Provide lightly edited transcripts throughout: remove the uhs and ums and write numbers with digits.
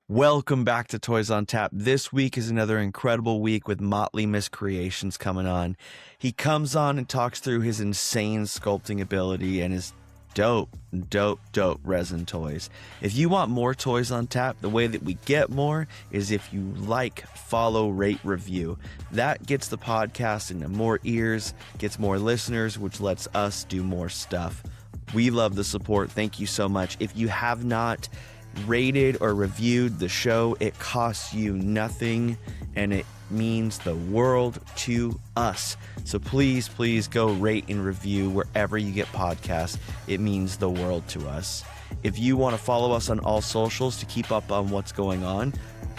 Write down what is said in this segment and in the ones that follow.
Welcome back to Toys on Tap. This week is another incredible week with Motley Miscreations coming on. He comes on and talks through his insane sculpting ability and his dope resin toys. If you want more Toys on Tap, the way that we get more is if you like, follow, rate, review. That gets the podcast into more ears, gets more listeners, which lets us do more stuff. We love the support. Thank you so much. If you have not rated or reviewed the show, it costs you nothing and it means the world to us. So please go rate and review wherever you get podcasts. It means the world to us. If you want to follow us on all socials to keep up on what's going on,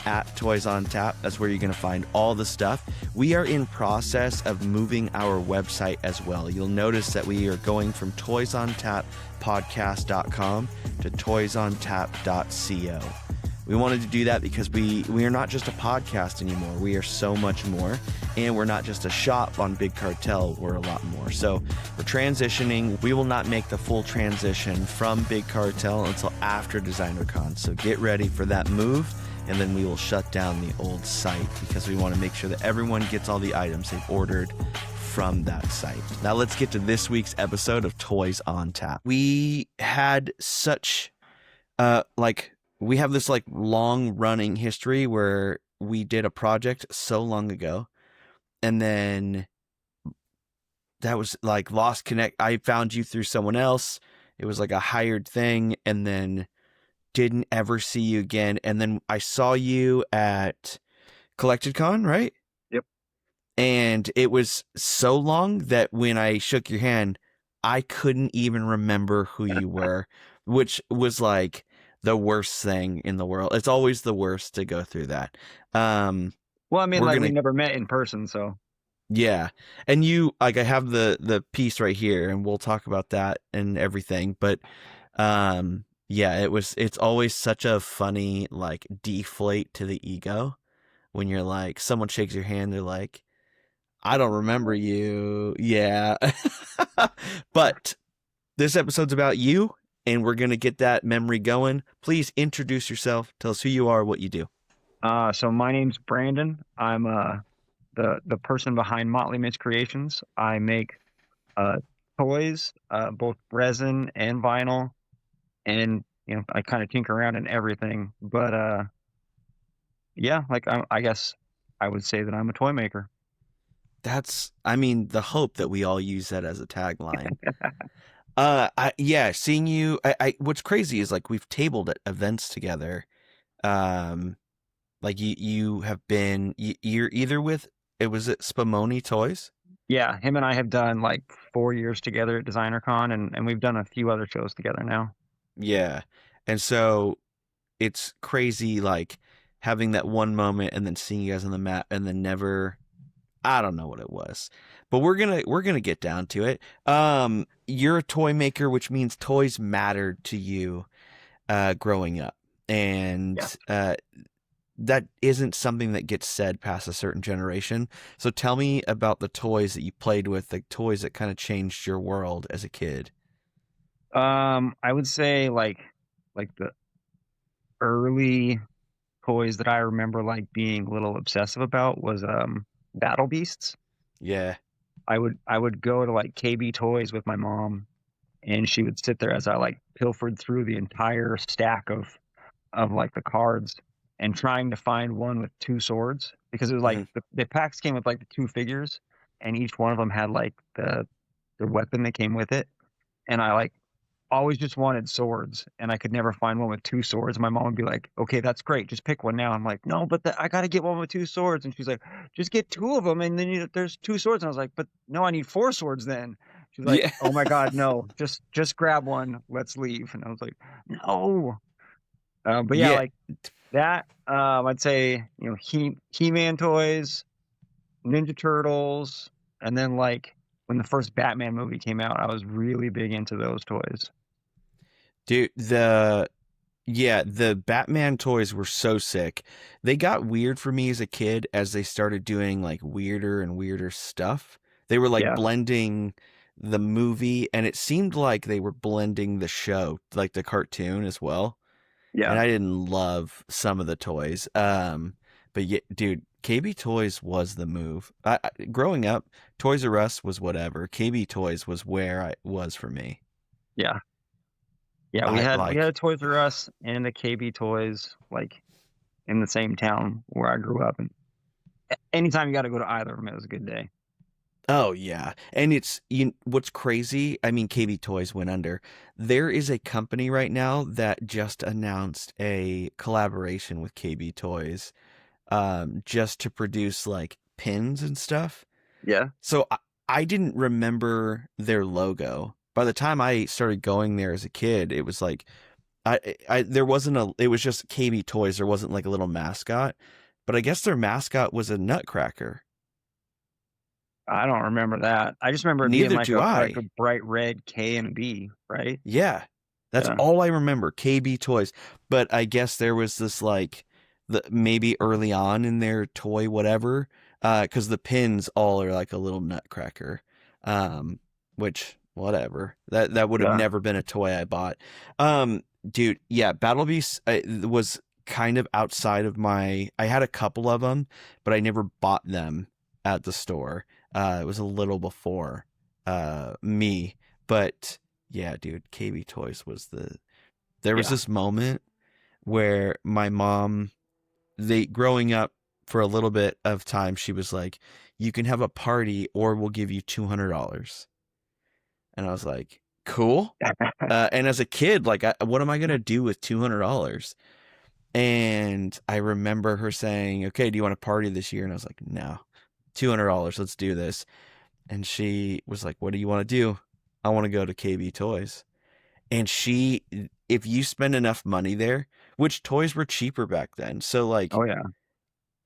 at Toys on Tap, that's where you're going to find all the stuff. We are in process of moving our website as well. You'll notice that we are going from toysontappodcast.com to toysontap.co. We wanted to do that because we are not just a podcast anymore. We are so much more, and we're not just a shop on Big Cartel. We're a lot more. So we're transitioning. We will not make the full transition from Big Cartel until after DesignerCon. So get ready for that move. And then we will shut down the old site because we want to make sure that everyone gets all the items they've ordered from that site. Now let's get to this week's episode of Toys on Tap. We had such we have this long running history where we did a project so long ago, and then that was lost connect. I found you through someone else. It was like a hired thing, and then didn't ever see you again. And then I saw you at CollectedCon, right? Yep. And it was so long that when I shook your hand, I couldn't even remember who you were, which was like the worst thing in the world. It's always the worst to go through that. Well, I mean, we never met in person, so. Yeah. And you, I have the piece right here, and we'll talk about that and everything. But, yeah, it's always such a funny, deflate to the ego when you're someone shakes your hand, they're like, I don't remember you. Yeah. But this episode's about you, and we're going to get that memory going. Please introduce yourself. Tell us who you are, what you do. So my name's Brandon. I'm the person behind Motley Miscreations. I make toys, both resin and vinyl. And, I kind of tinker around in everything, but, yeah, I guess I would say that I'm a toy maker. That's, the hope that we all use that as a tagline. Seeing you, what's crazy is we've tabled at events together. You have been, you're either with, was it Spumoni Toys? Yeah. Him and I have done 4 years together at DesignerCon, and we've done a few other shows together now. Yeah. And so it's crazy, having that one moment and then seeing you guys on the map and then never, I don't know what it was, but we're going to get down to it. You're a toy maker, which means toys mattered to you, growing up. And, that isn't something that gets said past a certain generation. So tell me about the toys that you played with, the toys that kind of changed your world as a kid. I would say the early toys that I remember being a little obsessive about was Battle Beasts. Yeah. I would go to KB Toys with my mom, and she would sit there as I pilfered through the entire stack of the cards and trying to find one with two swords, because it was the packs came with the two figures, and each one of them had the weapon that came with it, and I always just wanted swords, and I could never find one with two swords. My mom would be like, okay, that's great, just pick one now. I'm like, no, but I got to get one with two swords. And she's like, just get two of them, and then there's two swords. And I was like, but no, I need four swords then. She's like, yeah. Oh my God, no, just grab one, let's leave. And I was like, no. But yeah, that, I'd say, He-Man toys, Ninja Turtles, and then when the first Batman movie came out, I was really big into those toys. Dude, the Batman toys were so sick. They got weird for me as a kid as they started doing weirder and weirder stuff. They were blending the movie, and it seemed like they were blending the show, the cartoon as well. and Yeah. I didn't love some of the toys. But yeah, dude, KB Toys was the move. Growing up, Toys R Us was whatever. KB Toys was where I was for me. Yeah. Yeah. We I had a like, Toys R Us and a KB Toys like in the same town where I grew up, and anytime you got to go to either of them, it was a good day. oh yeah, and what's crazy. I mean, KB Toys went under. There is a company right now that just announced a collaboration with KB Toys, just to produce like pins and stuff. Yeah. So I didn't remember their logo. By the time I started going there as a kid, it was like there wasn't it was just KB Toys. There wasn't like a little mascot, but I guess their mascot was a nutcracker. I don't remember that. I just remember it being Neither like do a I. bright red K and B, right? Yeah. That's Yeah. all I remember, KB Toys. But I guess there was this like maybe early on in their toy whatever, cuz the pins all are like a little nutcracker. Um which whatever. That would have Yeah. never been a toy I bought. Dude, yeah, Battle Beasts was kind of outside of I had a couple of them, but I never bought them at the store. It was a little before me, but yeah, dude, KB Toys was there was Yeah. this moment where my mom, growing up for a little bit of time, she was like, you can have a party or we'll give you $200. And I was like, cool. And as a kid, like, what am I going to do with $200? And I remember her saying, okay, do you want to party this year? And I was like, no, $200. Let's do this. And she was like, what do you want to do? I want to go to KB Toys. And if you spend enough money there, which toys were cheaper back then. So like Oh yeah.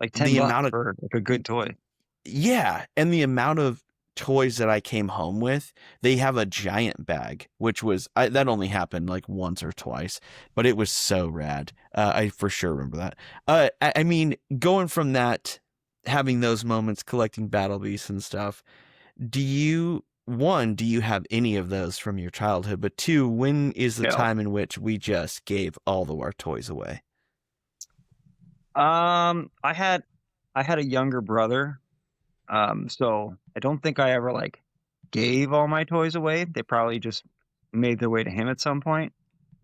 Like the 10 bucks amount of, for like a good toy. yeah. And the amount of toys that I came home with, they have a giant bag, which that only happened like once or twice, but it was so rad. I for sure remember that. I mean, going from that, having those moments, collecting Battle Beasts and stuff, do you have any of those from your childhood? But two, when is the Yeah. time in which we just gave all of our toys away? I had a younger brother. So I don't think I ever like gave all my toys away. They probably just made their way to him at some point.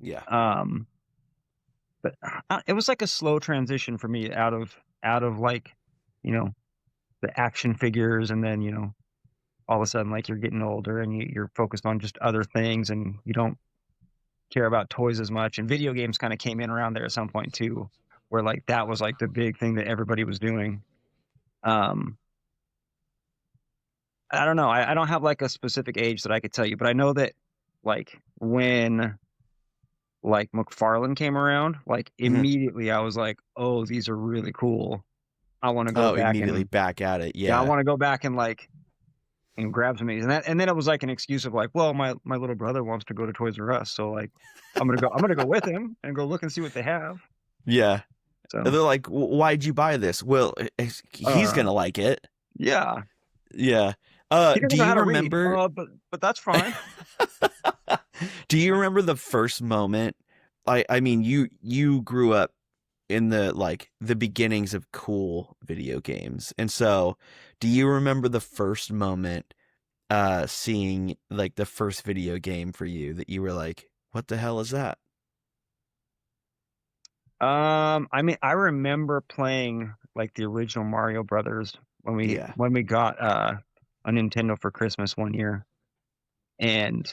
Yeah. Um, but it was like a slow transition for me out of like, you know, the action figures, and then, all of a sudden like you're getting older and you're focused on just other things and you don't care about toys as much. And video games kind of came in around there at some point too, where like that was like the big thing that everybody was doing. Um, I don't know. I don't have like a specific age that I could tell you, but I know that like when like McFarlane came around, like Mhm. immediately I was like, oh, these are really cool. I want to go Oh, back immediately and back at it. yeah, I Yeah. want to go back and like and grab some of these. And then it was like an excuse of like, well, my little brother wants to go to Toys R Us, so like I'm gonna go with him and go look and see what they have. Yeah. So They're like, Why'd you buy this?" Well, he's uh gonna like it. yeah. Yeah. He Do doesn't know how you to read. remember? But that's fine. Do you remember the first moment? I mean, you grew up in the beginnings of cool video games, and so do you remember the first moment seeing like the first video game for you that you were like, what the hell is that? I mean, I remember playing like the original Mario Brothers when we Yeah. when we got a Nintendo for Christmas one year, and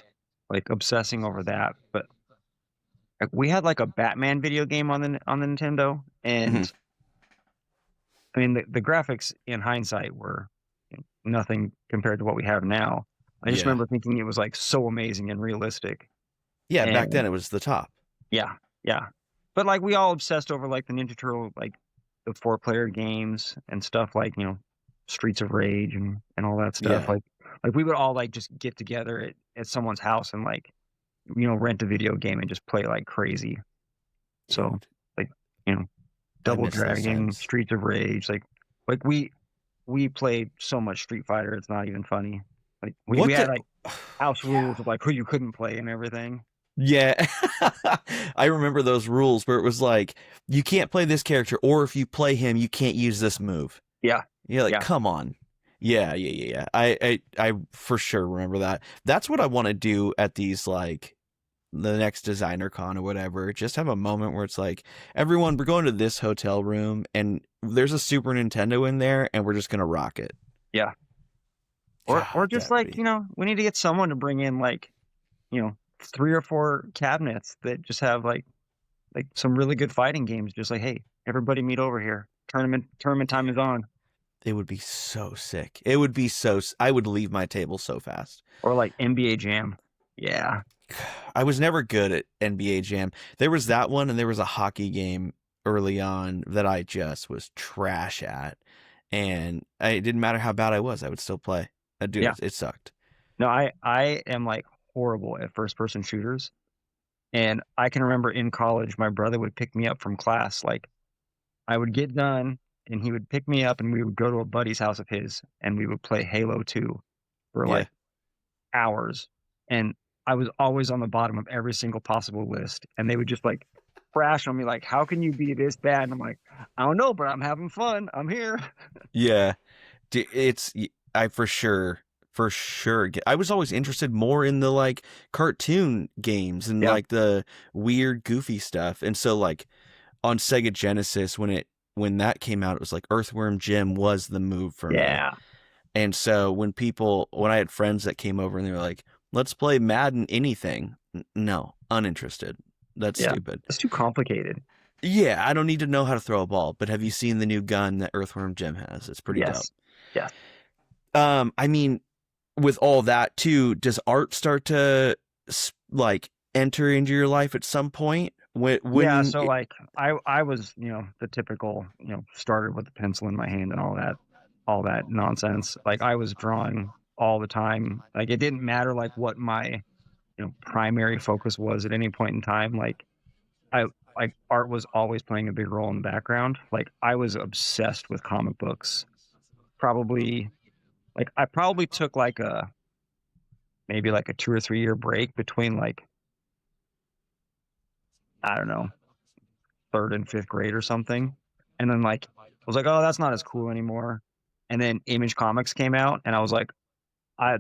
like obsessing over that. But like, we had like a Batman video game on the Nintendo, Mhm. and I mean the graphics in hindsight were nothing compared to what we have now. I just Yeah. remember thinking it was like so amazing and realistic, Yeah, back and then it was the top. yeah, yeah. But like we all obsessed over like the Ninja Turtle, like the 4-player games and stuff like, Streets of Rage and all that stuff. Yeah. Like we would all like just get together at someone's house and like, rent a video game and just play like crazy. So Dude, like, you know, I Double miss those Dragon, times. Streets of Rage, like we played so much Street Fighter, it's not even funny. Like we What had the like house Yeah. rules of like who you couldn't play and everything. Yeah. I remember those rules where it was like, you can't play this character, or if you play him, you can't use this move. Yeah, You're like, yeah, come on. Yeah. I for sure remember that. That's what I want to do at these, like, the next DesignerCon or whatever. Just have a moment where it's like, everyone, we're going to this hotel room and there's a Super Nintendo in there and we're just gonna rock it. yeah. Or God, just that would like, be. we need to get someone to bring in like, 3 or 4 cabinets that just have like some really good fighting games. Just like, hey, everybody meet over here. Tournament time is on. It would be so sick. It would be so. I would leave my table so fast. Or like NBA Jam. Yeah. I was never good at NBA Jam. There was that one, and there was a hockey game early on that I just was trash at, and it didn't matter how bad I was, I would still play. Dude, Yeah. it sucked. No, I am like horrible at first person shooters. And I can remember in college, my brother would pick me up from class. Like I would get done and he would pick me up and we would go to a buddy's house of his and we would play Halo 2 for Yeah, like hours. And I was always on the bottom of every single possible list. And they would just like crash on me, like, how can you be this bad? And I'm like, I don't know, but I'm having fun. I'm here. yeah. It's I for sure. I was always interested more in the, like, cartoon games and Yeah. like the weird, goofy stuff, and so, like, on Sega Genesis, when that came out, it was like Earthworm Jim was the move for me. Yeah. And so when I had friends that came over and they were like, "Let's play Madden anything," no, uninterested. That's Yeah. stupid. It's too complicated. Yeah, I don't need to know how to throw a ball. But have you seen the new gun that Earthworm Jim has? It's pretty dope. Yes. Yes. I mean, with all that too, does art start to, like, enter into your life at some point? Yeah, When so it, like I was, the typical, started with the pencil in my hand and all that nonsense. Like I was drawing all the time. Like it didn't matter like what my, primary focus was at any point in time. I like art was always playing a big role in the background. Like I was obsessed with comic books. Probably like I probably took like a maybe like a 2 or 3 year break between like I don't know, third and fifth grade or something. And then like I was like, oh, that's not as cool anymore. And then Image Comics came out, and I was like,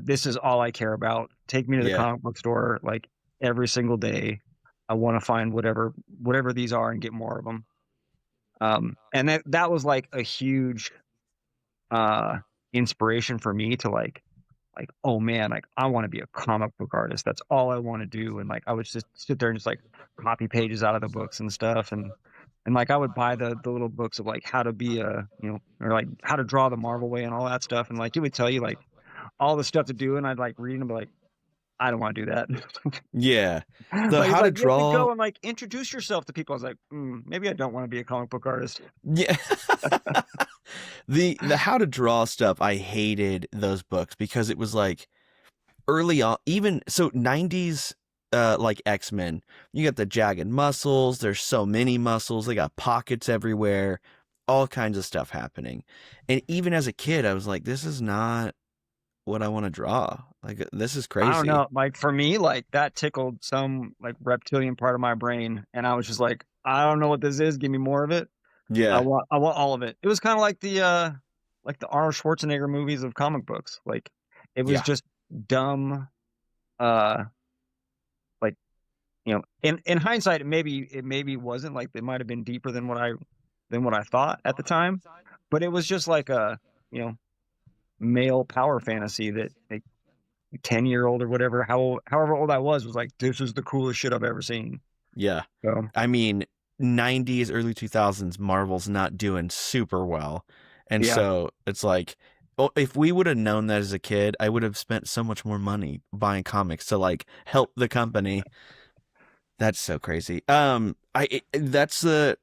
this is all I care about. Take me to the yeah, comic book store like every single day. I want to find whatever these are and get more of them. And that was like a huge uh inspiration for me to like oh man, like I want to be a comic book artist. That's all I want to do. And like I would just sit there and just like copy pages out of the books and stuff. And like I would buy the little books of like how to be a or like how to draw the Marvel way and all that stuff. And like it would tell you like all the stuff to do, and I'd like read and be like, I don't want to do that. yeah. The Like it's how to like you have to draw. go and like introduce yourself to people. I was like, maybe I don't want to be a comic book artist. Yeah. The how to draw stuff, I hated those books because it was like early on, even so 90s, like X-Men, you got the jagged muscles, there's so many muscles, they got pockets everywhere, all kinds of stuff happening. And even as a kid, I was like, this is not what I want to draw. Like, this is I don't crazy. know. Like for me, like that tickled some like reptilian part of my brain, and I was just like, I don't know what this is. Give me more of it. Yeah. I want all of it. It was kind of like the Arnold Schwarzenegger movies of comic books. Like it was Yeah. just dumb. Uh, like in hindsight, it maybe wasn't like it might have been deeper than what I thought at the time, but it was just like a you know male power fantasy that like 10-year-old or whatever, however old I was like, this is the coolest shit I've ever seen. Yeah. So I mean, 90s, early 2000s, Marvel's not doing super well. And yeah, so it's like, well, if we would have known that as a kid, I would have spent so much more money buying comics to, like, help the company. That's so crazy. That's the,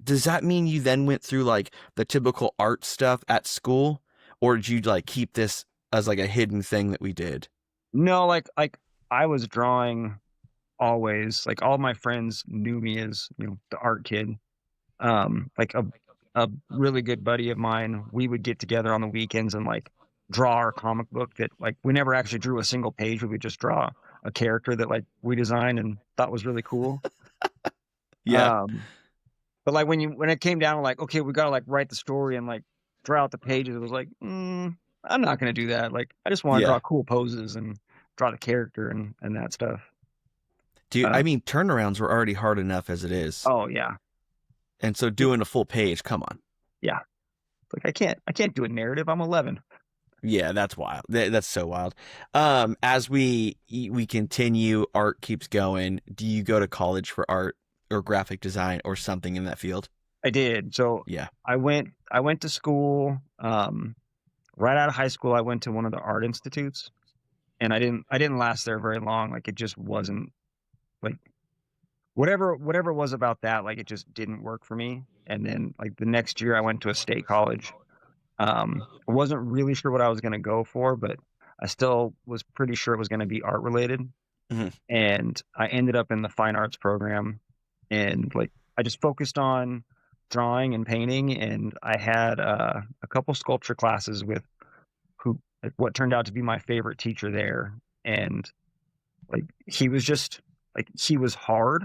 does that mean you then went through, like, the typical art stuff at school? Or did you, like, keep this as, like, a hidden thing that we did? no, like I was drawing always. Like all my friends knew me as the art kid. Like a really good buddy of mine, we would get together on the weekends and like draw our comic book that like we never actually drew a single page. We would just draw a character that like we designed and thought was really cool. Yeah. Um, but like when it came down to like, okay, we gotta like write the story and like draw out the pages, it was like, I'm not gonna do that. Like I just want to Yeah. draw cool poses and draw the character and that stuff. I Uh, mean, turnarounds were already hard enough as it is. oh yeah, And so doing a full page, come on. yeah. Like I can't do a narrative. I'm 11. Yeah, that's wild. That's so wild. As we continue, art keeps going. Do you go to college for art or graphic design or something in that field? I did. So Yeah. I went to school. Right out of high school, I went to one of the art institutes, and I didn't last there very long. Like it just wasn't like whatever it was about that. Like it just didn't work for me. And then like the next year, I went to a state college. I wasn't really sure what I was going to go for, but I still was pretty sure it was going to be art related. Hmm. And I ended up in the fine arts program, and like I just focused on drawing and painting, and I had a couple sculpture classes with who like, what turned out to be my favorite teacher there. And like he was just like he was hard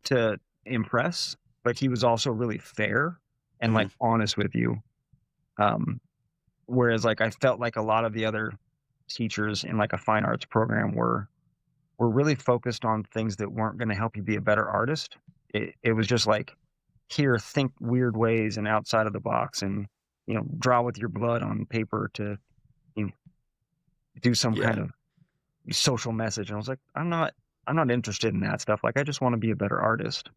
to impress, but he was also really fair and Hmm. like honest with you. um Whereas like I felt like a lot of the other teachers in like a fine arts program were really focused on things that weren't going to help you be a better artist. It was just like, here, think weird ways and outside of the box, and draw with your blood on paper to you know, do some Yeah. kind of social message. And I was like, I'm not interested in that stuff. Like I just want to be a better artist. So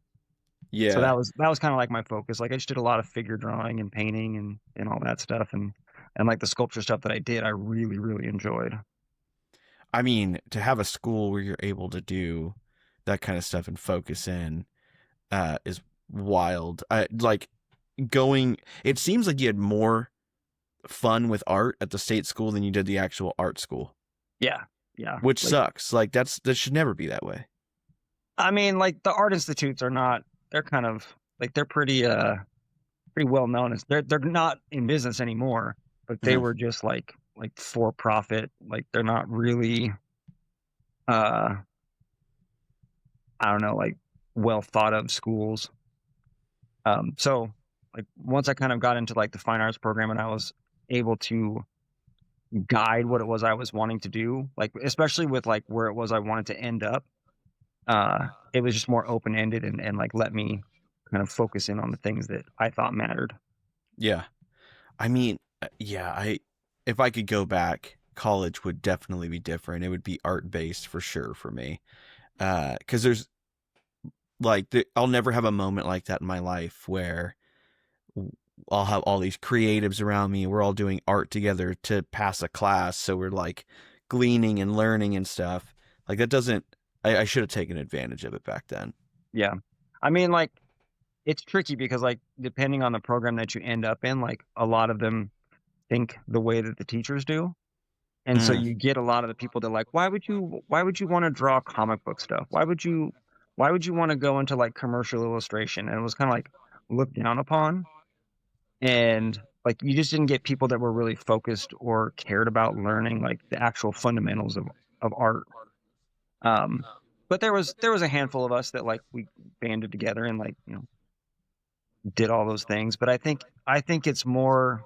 Yeah. that was kind of like my focus. Like I just did a lot of figure drawing and painting and all that stuff, and like the sculpture stuff that I did, I really really enjoyed. I mean, to have a school where you're able to do that kind of stuff and focus in is wild. I like going. It seems like you had more fun with art at the state school than you did the actual art school, Yeah, yeah. which Like sucks. Like that should never be that way. I mean, like the art institutes are not. They're kind of like they're pretty well known as they're not in business anymore, but they Hmm. were just like for profit. Like they're not really uh I don't know, like well thought of schools. So like once I kind of got into like the fine arts program and I was able to guide what it was I was wanting to do, like especially with like where it was I wanted to end up, it was just more open ended and like let me kind of focus in on the things that I thought mattered. Yeah. I mean, yeah. If I could go back, college would definitely be different. It would be art based for sure for me. Because there's I'll never have a moment like that in my life where I'll have all these creatives around me. We're all doing art together to pass a class. So we're like gleaning and learning and stuff. Like that doesn't, I should have taken advantage of it back then. Yeah. I mean, like it's tricky because like depending on the program that you end up in, like a lot of them think the way that the teachers do. And so Mm, you get a lot of the people that like, why would you want to draw comic book stuff? Why would you want to go into like commercial illustration? And it was kind of like looked down upon. And like you just didn't get people that were really focused or cared about learning like the actual fundamentals of art. Um, but there was a handful of us that like we banded together and like, did all those things. But I think it's more,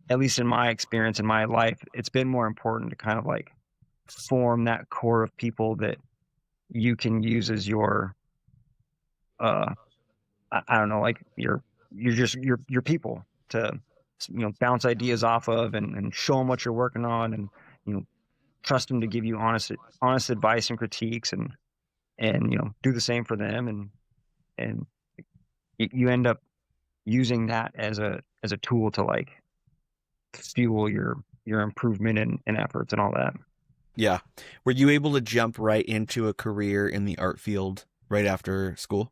at least in my experience in my life, it's been more important to kind of like form that core of people that you can use as your uh I don't know, like you're just your people to bounce ideas off of and show them what you're working on, and you know trust them to give you honest advice and critiques, and do the same for them, and you end up using that as a tool to like fuel your improvement and efforts and all that. yeah. Were you able to jump right into a career in the art field right after school?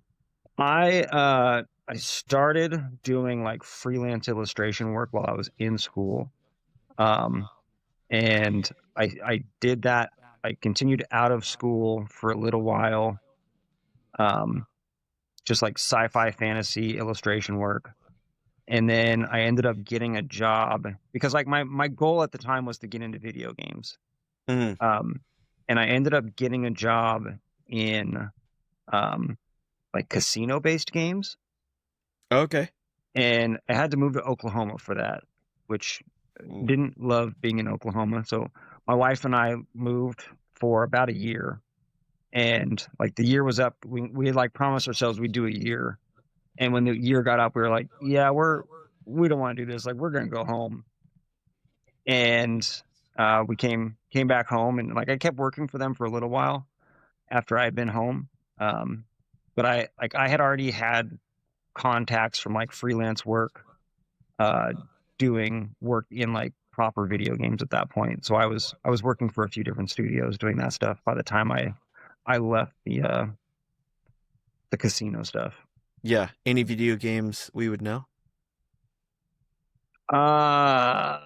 I started doing like freelance illustration work while I was in school. Um and I did that. I continued out of school for a little while. Um just like sci-fi fantasy illustration work. And then I ended up getting a job because like my goal at the time was to get into video games. Mm, Um and I ended up getting a job in like casino-based games, Okay. and I had to move to Oklahoma for that, which Ooh. didn't love being in Oklahoma. So my wife and I moved for about a year, and like the year was up. We had like promised ourselves we'd do a year, and when the year got up, we were like, yeah, we don't want to do this. Like we're gonna go home, and we came back home, and like I kept working for them for a little while after I had been home. Um, but I had already had contacts from like freelance work, uh, doing work in like proper video games at that point. So I was working for a few different studios doing that stuff by the time I left the casino stuff. Yeah. Any video games we would know? Uh,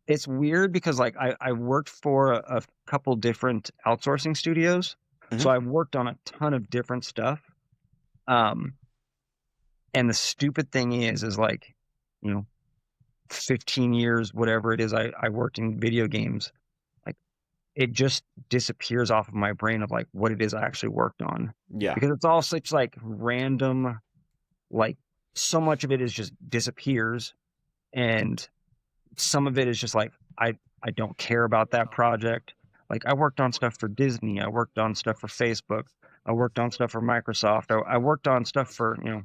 it's weird because like I worked for a couple different outsourcing studios, Hmm. so I've worked on a ton of different stuff. Um, and the stupid thing is like, you know, 15 years, whatever it is, I worked in video games. Like it just disappears off of my brain of like what it is I actually worked on, Yeah. because it's all such like random, like so much of it is just disappears, and some of it is just like I don't care about that project. Like I worked on stuff for Disney, I worked on stuff for Facebook, I worked on stuff for Microsoft, I worked on stuff for, you know,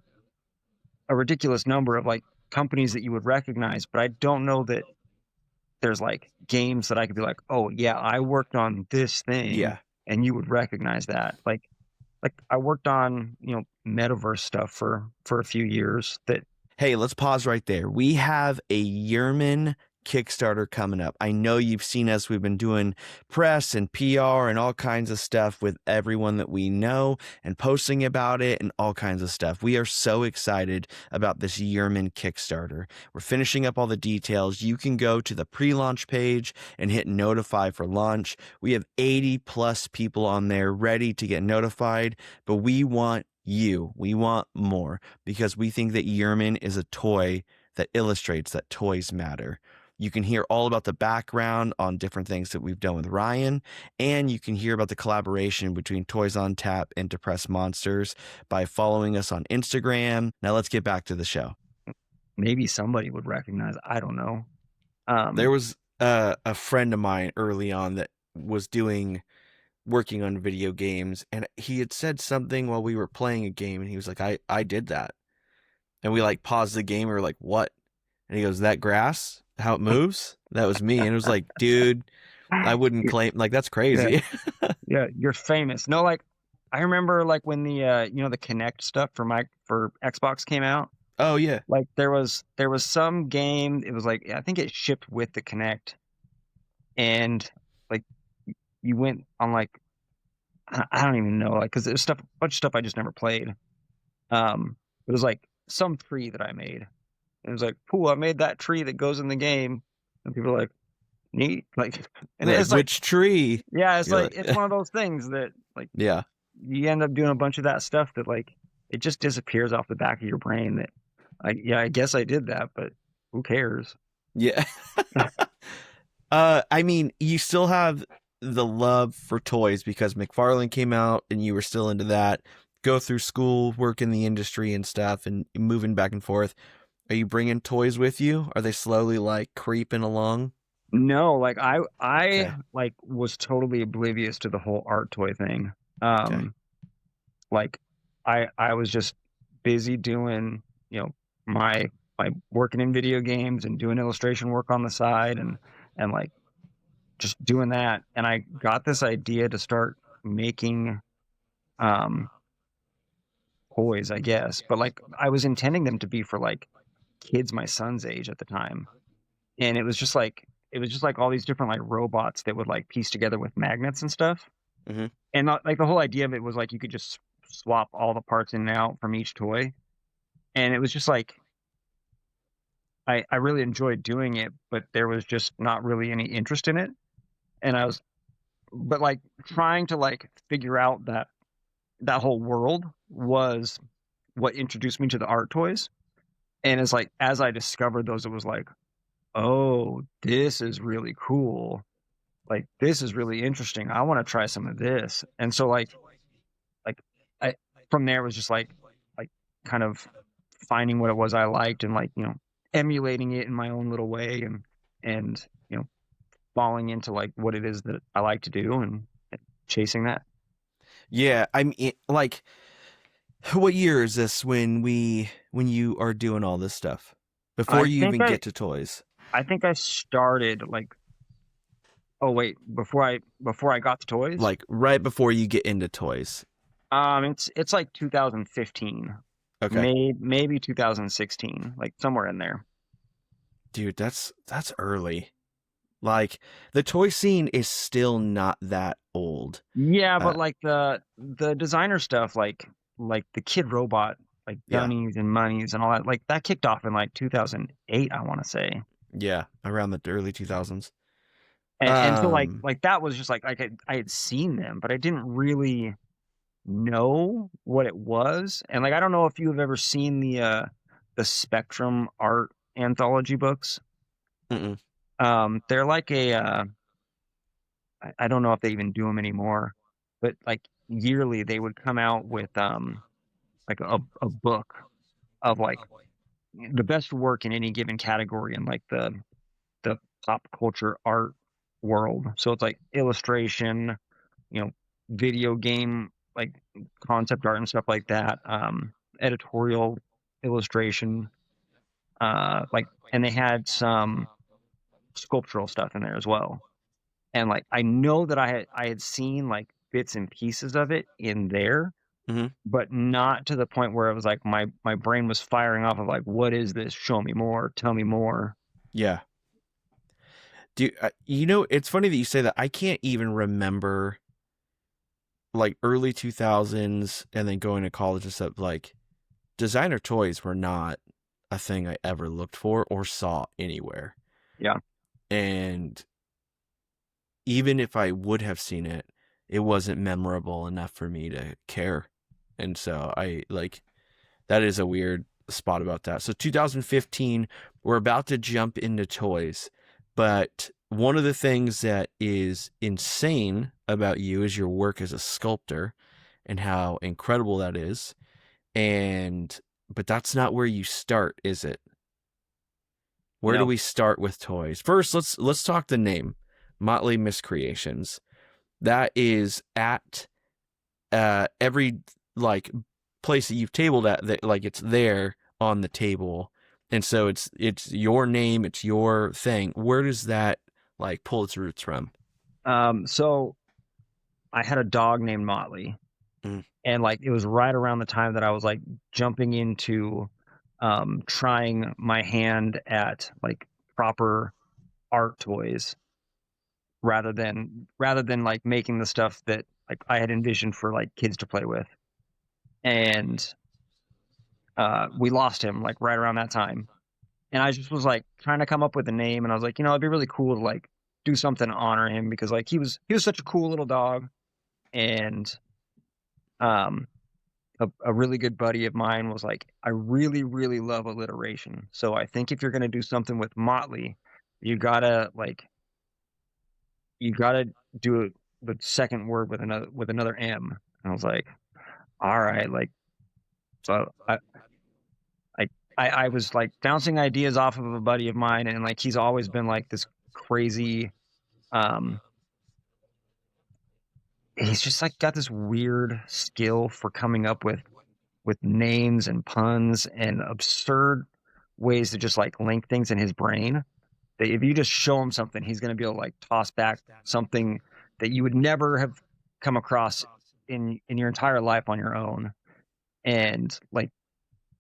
a ridiculous number of like companies that you would recognize, but I don't know that there's like games that I could be like, oh yeah, I worked on this thing, Yeah. and you would recognize that. Like I worked on, you know, metaverse stuff for a few years. That Hey, let's pause right there. We have a Yearman Kickstarter coming up. I know you've seen us. We've been doing press and PR and all kinds of stuff with everyone that we know and posting about it and all kinds of stuff. We are so excited about this Yearman Kickstarter. We're finishing up all the details. You can go to the pre-launch page and hit notify for launch. We have 80 plus people on there ready to get notified, but we want you. We want more because we think that Yearman is a toy that illustrates that toys matter. You can hear all about the background on different things that we've done with Ryan, and you can hear about the collaboration between Toys on Tap and Depressed Monsters by following us on Instagram. Now let's get back to the show. maybe somebody would recognize. I don't know. There Um, was a friend of mine early on that was working on video games, and he had said something while we were playing a game, and he was like, I did that. And we like paused the game. We were like, what? And he goes, that grass, how it moves? That was me. And it was like, dude, I wouldn't you're, claim, like, that's yeah, crazy. yeah, you're famous. No, like I remember like when the you know, the Kinect stuff for Xbox came out. Oh, yeah. Like there was some game. It was like I think it shipped with the Kinect, and like you went on like I don't even know, like because there's stuff, a bunch of stuff I just never played. It was like some tree that I made. It was like, cool, I made that tree that goes in the game, and people are like, neat, like, and Like, it's like, which tree? yeah, it's You're like it's like, one of those things that like yeah. you end up doing a bunch of that stuff that like it just disappears off the back of your brain. That yeah, I guess I did that, but who cares? Yeah. I mean, you still have the love for toys because McFarlane came out and you were still into that. Go through school, work in the industry and stuff, and moving back and forth. Are you bringing toys with you? Are they slowly like creeping along? No, like I Okay. like was totally oblivious to the whole art toy thing. Okay. Um, like I was just busy doing, you know, my working in video games and doing illustration work on the side, and like just doing that. And I got this idea to start making um toys, I guess, but like I was intending them to be for like kids my son's age at the time. And it was just like all these different like robots that would like piece together with magnets and stuff. Hmm. And like the whole idea of it was like you could just swap all the parts in and out from each toy. And it was just like I really enjoyed doing it, but there was just not really any interest in it. And I was but like trying to like figure out that whole world was what introduced me to the art toys. And it's like as I discovered those, it was like, oh, this is really cool. like this is really interesting. I want to try some of this. And so like I from there was just like kind of finding what it was I liked and like, emulating it in my own little way and falling into like what it is that I like to do and chasing that. Yeah, I mean, like, what year is this when you are doing all this stuff? Before I you think even I get to toys? I think I started like, oh wait, before I got the toys. Like right before you get into toys. It's like 2015, Okay. maybe 2016, like somewhere in there. Dude, that's early. Like the toy scene is still not that old. Yeah, Uh but like the designer stuff, like the Kid Robot, like yeah. Dunnies and Monies and all that, like that kicked off in like 2008, I want to say. Yeah, around the early 2000s. And so like Um like that was just like I had seen them, but I didn't really know what it was. And like I don't know if you have ever seen the Spectrum art anthology books. mm-mm. They're like I don't know if they even do them anymore, but like yearly they would come out with like a book of like the best work in any given category in like the pop culture art world. So it's like illustration, you know, video game like concept art and stuff like that, editorial illustration, like, and they had some sculptural stuff in there as well. And like I know that I had seen like bits and pieces of it in there, Mhm. but not to the point where it was like my brain was firing off of like, what is this? Show me more, tell me more. Yeah. Do you know, it's funny that you say that. I can't even remember like early 2000s and then going to college and stuff. Like designer toys were not a thing I ever looked for or saw anywhere. Yeah. And even if I would have seen it, it wasn't memorable enough for me to care. And so I like that is a weird spot about that. So 2015, we're about to jump into toys, but one of the things that is insane about you is your work as a sculptor and how incredible that is. And but that's not where you start, is it? Where do No. we start with toys? First, let's talk the name, Motley Miscreations. That is at every like place that you've tabled at, that like it's there on the table, and so it's your name, it's your thing. Where does that like pull its roots from? So I had a dog named Motley, Mm, and like it was right around the time that I was like jumping into trying my hand at like proper art toys rather than like making the stuff that like I had envisioned for like kids to play with. And we lost him like right around that time. And I just was like trying to come up with a name, and I was like, it'd be really cool to like do something to honor him because like he was such a cool little dog. And um a really good buddy of mine was like, I really, really love alliteration. So I think if you're gonna do something with Motley, you gotta like you gotta do it the second word with another M. And I was like, all right, like so I was like bouncing ideas off of a buddy of mine, and like he's always been like this crazy um he's just like got this weird skill for coming up with names and puns and absurd ways to just like link things in his brain. That if you just show him something, he's going to be able to like toss back something that you would never have come across in your entire life on your own. And like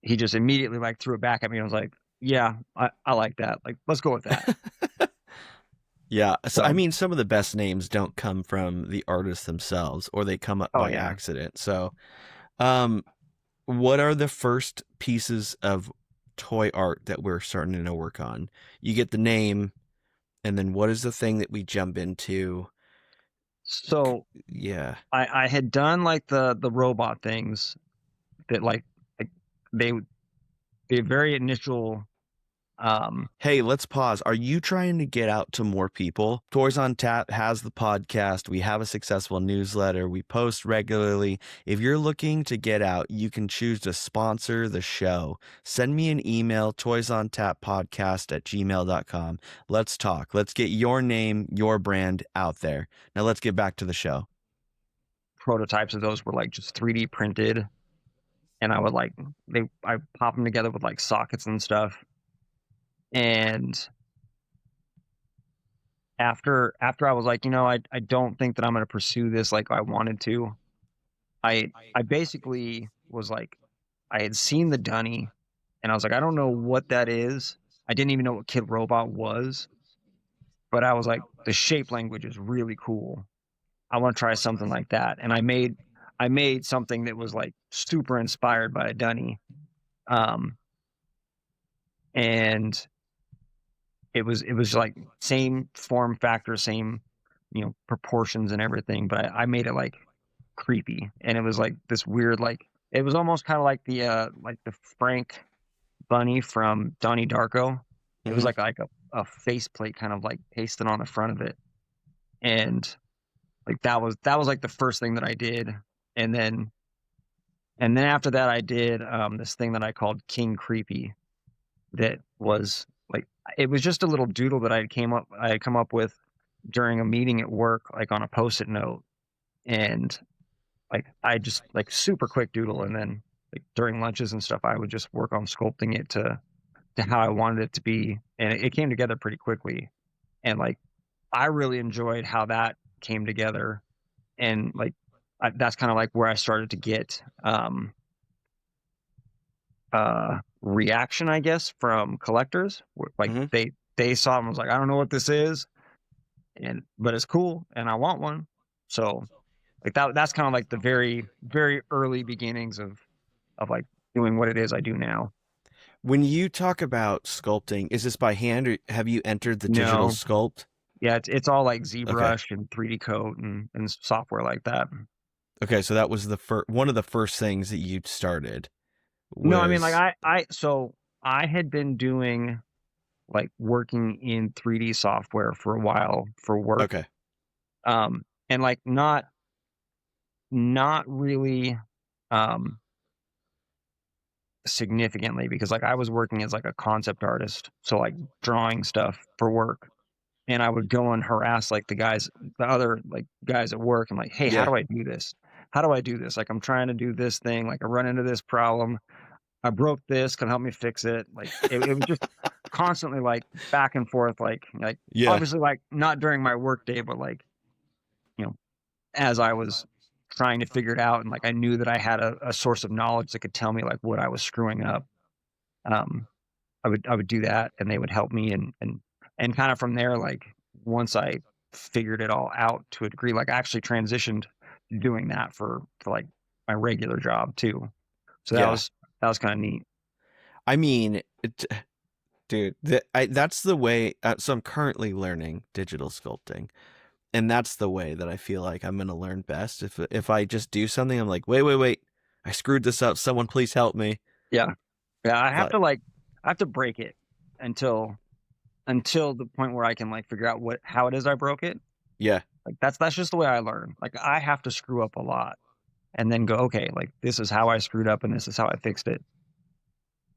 he just immediately like threw it back at me and was like, "Yeah, I like that. Like, let's go with that." yeah. So I So, mean, some of the best names don't come from the artists themselves, or they come up oh by yeah. accident. So, um, what are the first pieces of toy art that we're starting to work on? You get the name, and then what is the thing that we jump into? So Yeah. I had done like the robot things that like they the very initial Hey, let's pause. Are you trying to get out to more people? Toys on Tap has the podcast. We have a successful newsletter. We post regularly. If you're looking to get out, you can choose to sponsor the show. Send me an email, toysontappodcast@gmail.com. Let's talk. Let's get your name, your brand out there. Now let's get back to the show. Prototypes of those were like just 3D printed, and I would like I pop them together with like sockets and stuff. And after I was like, I don't think that I'm going to pursue this like I wanted to. I basically was like, I had seen the Dunny, and I was like, I don't know what that is. I didn't even know what Kid Robot was, but I was like, the shape language is really cool. I want to try something like that. And I made something that was like super inspired by a Dunny. And it was like same form factor, same, proportions and everything, but I made it like creepy. And it was like this weird, like, it was almost kind of like the Frank bunny from Donnie Darko. It was like a faceplate kind of like pasted on the front of it. And like that was like the first thing that I did. And then after that I did this thing that I called King Creepy, that was like, it was just a little doodle that I had come up with during a meeting at work, like on a post-it note. And like I just like super quick doodle, and then like during lunches and stuff I would just work on sculpting it to how I wanted it to be, and it came together pretty quickly. And like I really enjoyed how that came together, and like that's kind of like where I started to get reaction, I guess, from collectors. Like they saw it and was like, I don't know what this is, but it's cool and I want one. So like that's kind of like the very, very early beginnings of like doing what it is I do now. When you talk about sculpting, is this by hand, or have you entered the digital No. sculpt? Yeah, it's all like Okay. ZBrush and 3D Coat and software like that. Okay, so that was one of the first things that you started. No, I mean, like I had been doing like working in 3D software for a while for work. Okay. And like not really significantly, because like I was working as like a concept artist, so like drawing stuff for work. And I would go and harass like the other like guys at work. I'm like, hey, how do I do this? How do I do this? Like I'm trying to do this thing, like I run into this problem. I broke this, can help me fix it. Like it was just constantly like back and forth, like obviously like not during my work day, but like, as I was trying to figure it out, and like I knew that I had a source of knowledge that could tell me like what I was screwing up. I would do that, and they would help me, and kind of from there, like once I figured it all out to a degree, like I actually transitioned to doing that for like my regular job too. So that was kind of neat. I mean, dude, that's the way. So I'm currently learning digital sculpting, and that's the way that I feel like I'm going to learn best. If I just do something, I'm like, wait, I screwed this up. Someone please help me. Yeah. I have to break it until the point where I can like figure out how it is I broke it. Yeah. Like that's just the way I learn. Like I have to screw up a lot and then go, okay, like this is how I screwed up and this is how I fixed it.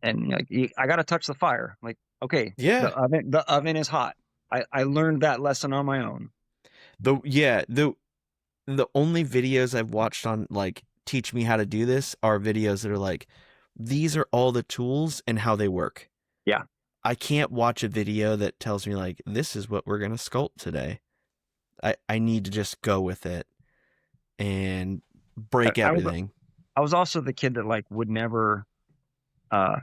And like I got to touch the fire. Like, okay, yeah, the oven is hot. I learned that lesson on my own. The only videos I've watched on like teach me how to do this are videos that are like, these are all the tools and how they work. Yeah. I can't watch a video that tells me like, this is what we're going to sculpt today. I need to just go with it and break everything. I was also the kid that like would never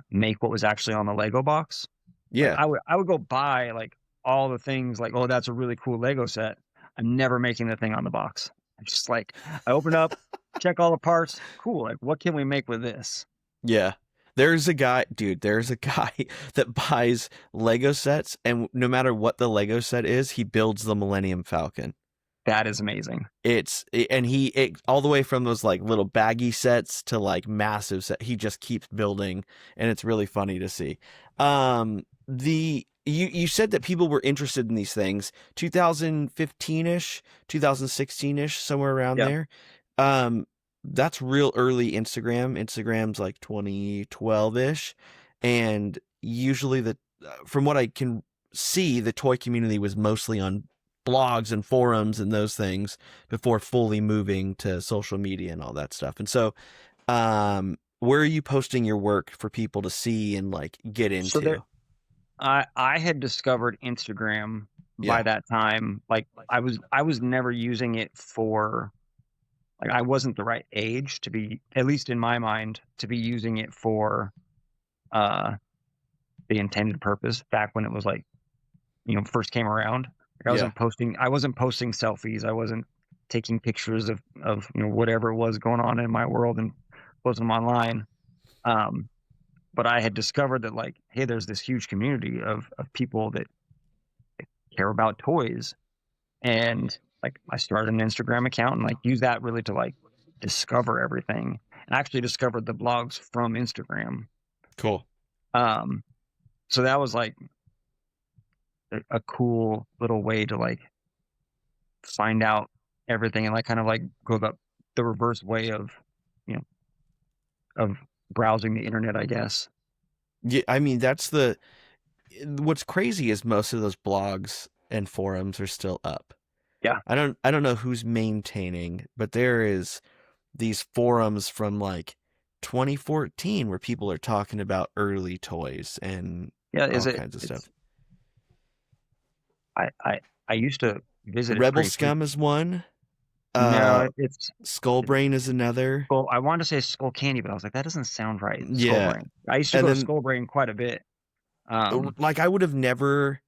make what was actually on the Lego box. Yeah. Like, I would go buy like all the things, like, oh, that's a really cool Lego set. I'm never making the thing on the box. I'm just like, I open up, check all the parts. Cool. Like, what can we make with this? Yeah. There's a guy that buys Lego sets, and no matter what the Lego set is, he builds the Millennium Falcon. That is amazing. All the way from those like little baggy sets to like massive set, he just keeps building, and it's really funny to see. You said that people were interested in these things 2015ish, 2016ish, somewhere around Yeah. there. That's real early Instagram. Instagram's like 2012ish, and usually from what I can see, the toy community was mostly on blogs and forums and those things before fully moving to social media and all that stuff. And so, where are you posting your work for people to see and like get So there, into? I had discovered Instagram by Yeah. that time. Like I was never using it for, like, I wasn't the right age to be, at least in my mind, to be using it for uh the intended purpose back when it was like, first came around. Like, Yeah. I wasn't posting selfies. I wasn't taking pictures of whatever was going on in my world and posting them online. Um, but I had discovered that, like, hey, there's this huge community of people that care about toys, and like I started an Instagram account and like use that really to like discover everything. And I actually discovered the blogs from Instagram. Cool. Um, so that was like a cool little way to like find out everything and like kind of like go the reverse way of, you know of browsing the internet, I guess. Yeah. I mean, what's crazy is most of those blogs and forums are still up. Yeah. I don't know who's maintaining, but there is these forums from like 2014 where people are talking about early toys and Yeah, all kinds of stuff. I used to visit it Rebel pretty Scum is one. No, It's Skullbrain is another. well, I wanted to say Skull Candy, but I was like, that doesn't sound right. Yeah. Skullbrain. I used to And go to then Skullbrain quite a bit. like I would have never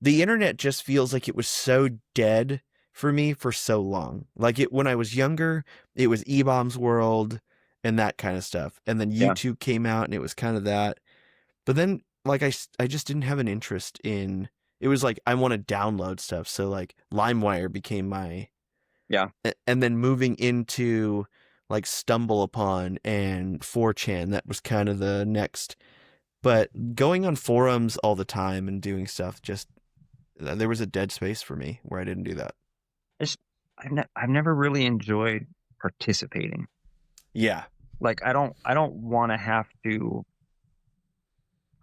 the internet just feels like it was so dead for me for so long. Like when I was younger, it was E-Bombs World and that kind of stuff. And then Yeah, YouTube came out and it was kind of that. But then like I just didn't have an interest in it was like I want to download stuff. So like LimeWire became my yeah. and then moving into like Stumble Upon and 4chan, that was kind of the next. But going on forums all the time and doing stuff, just there was a dead space for me where I didn't do that. It's, I've never really enjoyed participating. Yeah. Like I don't want to have to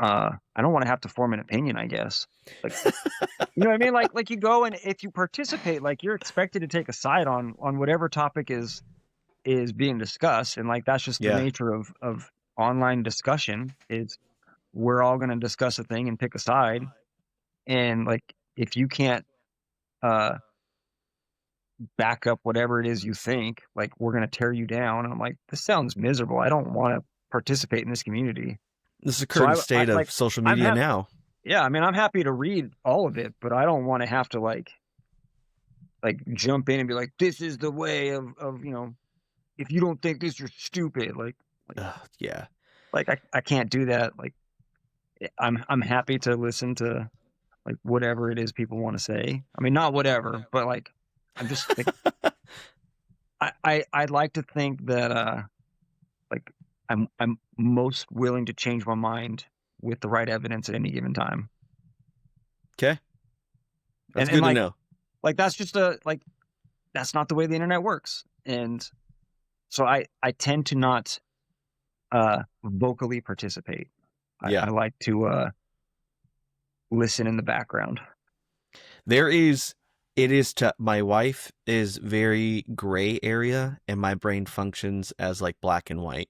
I don't want to have to form an opinion, I guess. Like, you know what I mean? Like you go, and if you participate, like you're expected to take a side on whatever topic is being discussed, and like that's just the Yeah. nature of online discussion. Is we're all going to discuss a thing and pick a side, and like if you can't uh back up whatever it is you think, like we're going to tear you down. And I'm like, this sounds miserable. I don't want to participate in this community. This is the So current I state like of social I'm media now. yeah, I mean, I'm happy to read all of it, but I don't want to have to like jump in and be like, this is the way of if you don't think this, you're stupid. Yeah. Like I can't do that. Like I'm happy to listen to like whatever it is people want to say. I mean, not whatever, but like I'm just like I'd like to think that like I'm most willing to change my mind with the right evidence at any given time. Okay. That's And good to know. like that's just that's not the way the internet works. And so I tend to not vocally participate. Yeah. I like to listen in the background. My wife is very gray area and my brain functions as like black and white.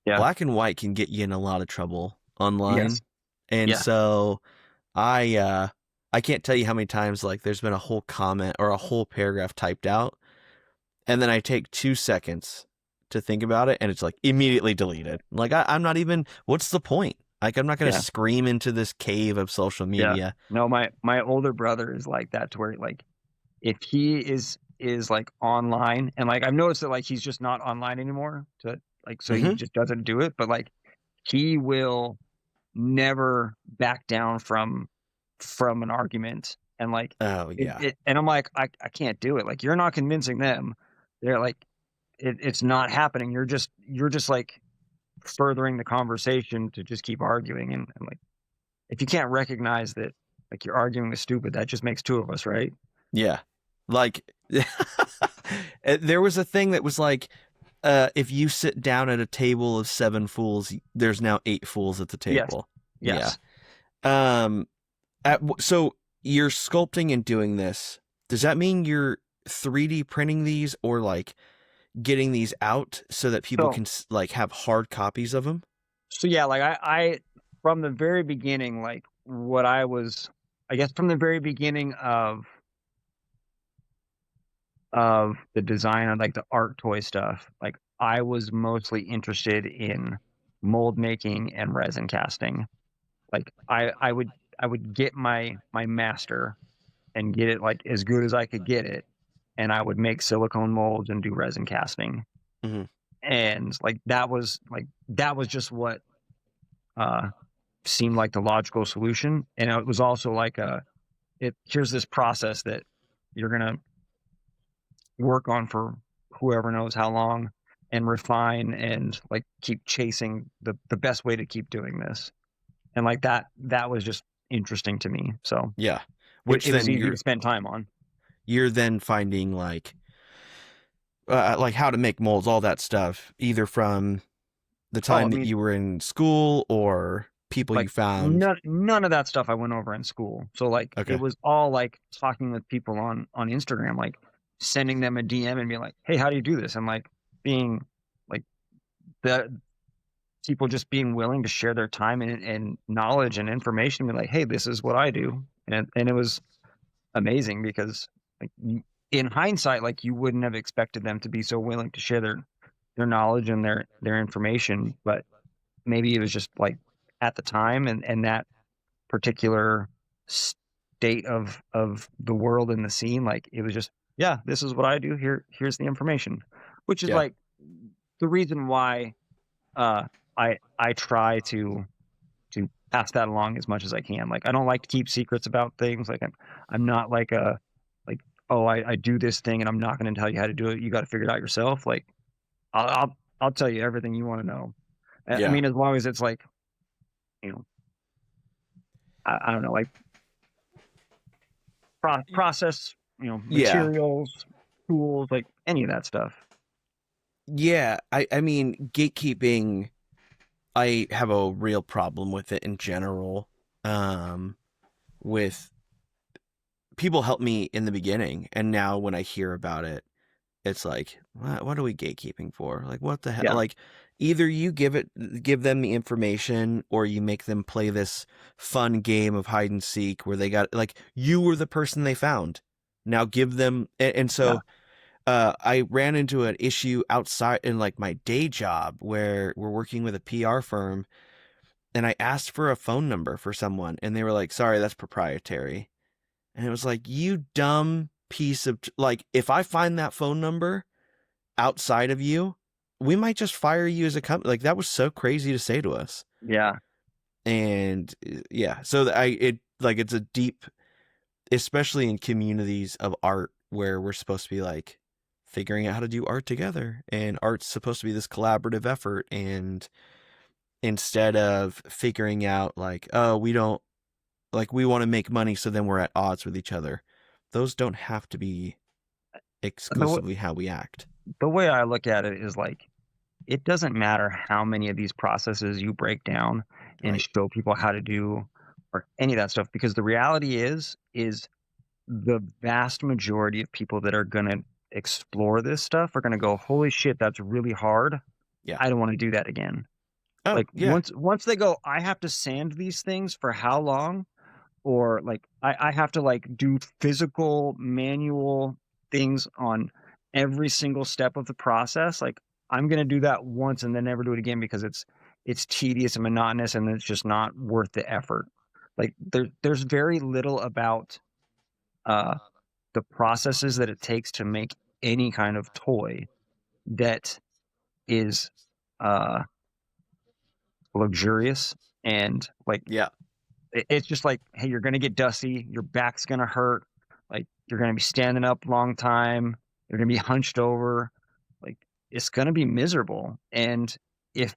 Yeah. Black and white can get you in a lot of trouble online. Yes. And Yeah. so I can't tell you how many times like there's been a whole comment or a whole paragraph typed out and then I take 2 seconds to think about it and it's like immediately deleted. Like I'm not even what's the point? Like I'm not gonna Yeah. scream into this cave of social media. Yeah. No, my older brother is like that, to where like if he is like online, and like I've noticed that like he's just not online anymore, to like, so he Mm-hmm. just doesn't do it, but like he will never back down from an argument. And like, Oh yeah. and I'm like, I can't do it. Like, you're not convincing them. They're like, it's not happening. You're just like furthering the conversation to just keep arguing. And like, if you can't recognize that, like, you're arguing with stupid, that just makes two of us, right? Yeah. Like there was a thing that was like, if you sit down at a table of 7 fools, there's now 8 fools at the Yes. table. Yeah. Yes. Um, so you're sculpting and doing this. Does that mean you're 3D printing these, or like getting these out so that people So, can like have hard copies of them? so yeah, like I from the very beginning, like what I was, I guess from the very beginning of the design of like the art toy stuff, like I was mostly interested in mold making and resin casting. Like I would get my master and get it like as good as I could get it, and I would make silicone molds and do resin casting. Mhm. And that was just what uh seemed like the logical solution. And it was also like here's this process that you're gonna work on for whoever knows how long and refine and like keep chasing the best way to keep doing this. And like that was just interesting to me. So Yeah. Which it was then easy to spend time on. you're then finding like how to make molds, all that stuff, either from the Oh, I time that mean, you were in school or people you like found. none of that stuff I went over in school. So like it Okay. was all like talking with people on Instagram, like sending them a DM and being like, "Hey, how do you do this?" And like being like the people just being willing to share their time and knowledge and information, and be like, "Hey, this is what I do," and it was amazing because like in hindsight, like you wouldn't have expected them to be so willing to share their knowledge and their information, but maybe it was just like at the time and that particular state of the world and the scene, like it was just, yeah, this is what I do. Here's the information, which is Yeah. like the reason why uh I try to pass that along as much as I can. Like I don't like to keep secrets about things. Like I'm not like a like, oh, I do this thing and I'm not going to tell you how to do it. You got to figure it out yourself. Like I'll tell you everything you want to know. I Yeah. mean, as long as it's like, you know, I don't know, like process, you know, Yeah. materials, tools, like any of that stuff. Yeah. I mean, gatekeeping, I have a real problem with it in general. With people help me in the beginning, and now when I hear about it, it's like, what are we gatekeeping for? Like, what the hell? Yeah. Like, either you give them the information, or you make them play this fun game of hide and seek where they got like you were the person they found. Now give them, and Yeah. so I ran into an issue outside in like my day job where we're working with a PR firm, and I asked for a phone number for someone, and they were like, "Sorry, that's proprietary." And it was like, you dumb piece of like, if I find that phone number outside of you, we might just fire you as a company. Like that was so crazy to say to us. Yeah. And yeah, so it's a deep, especially in communities of art where we're supposed to be like figuring out how to do art together, and art's supposed to be this collaborative effort. And instead of figuring out like, oh, we don't like, we want to make money, so then we're at odds with each other. Those don't have to be The, exclusively how we act. the way I look at it is like, it doesn't matter how many of these processes you break down and Right. show people how to do or any of that stuff, because the reality is the vast majority of people that are going to explore this stuff are going to go, holy shit, that's really hard. Yeah. I don't want to do that again. Oh, Like yeah. once they go, I have to sand these things for how long? Or like I have to like do physical manual things on every single step of the process. Like I'm gonna do that once and then never do it again because it's tedious and monotonous and it's just not worth the effort. Like there's very little about uh the processes that it takes to make any kind of toy that is uh luxurious and like Yeah. it's just like, hey, you're gonna get dusty, your back's gonna hurt, like you're gonna be standing up a long time, you're gonna be hunched over, like it's gonna be miserable. And if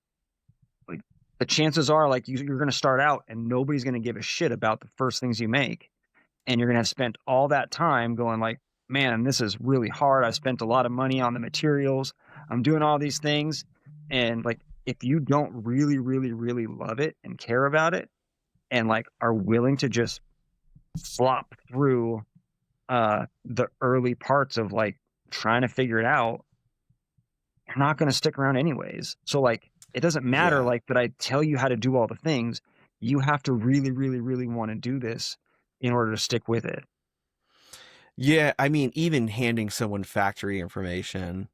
like the chances are like you're gonna start out and nobody's gonna give a shit about the first things you make, and you're gonna have spent all that time going like, man, this is really hard. I spent a lot of money on the materials. I'm doing all these things, and like if you don't really, really, really love it and care about it, and like are willing to just flop through the early parts of like trying to figure it out, you're not going to stick around anyways. So like it doesn't matter Yeah. like that I tell you how to do all the things. You have to really, really, really want to do this in order to stick with it. Yeah, I mean, even handing someone factory information,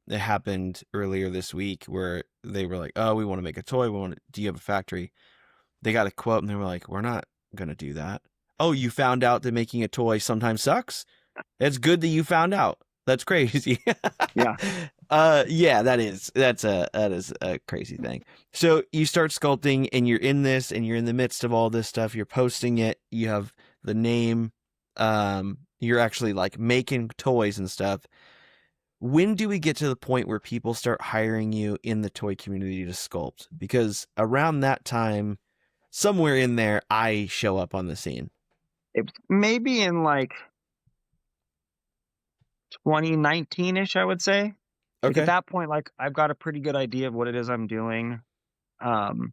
it happened earlier this week where they were like, "Oh, we want to make a toy. Do you have a factory?" They got a quote and they were like, "We're not going to do that." "Oh, you found out that making a toy sometimes sucks? It's good that you found out. That's crazy." Yeah. Yeah, that is a crazy thing. So you start sculpting and you're in this and you're in the midst of all this stuff. You're posting it. You have the name. You're actually like making toys and stuff. When do we get to the point where people start hiring you in the toy community to sculpt? Because around that time, somewhere in there, I show up on the scene. It's maybe in like 2019-ish, I would say. Like at Okay. that point, like I've got a pretty good idea of what it is I'm doing. Um,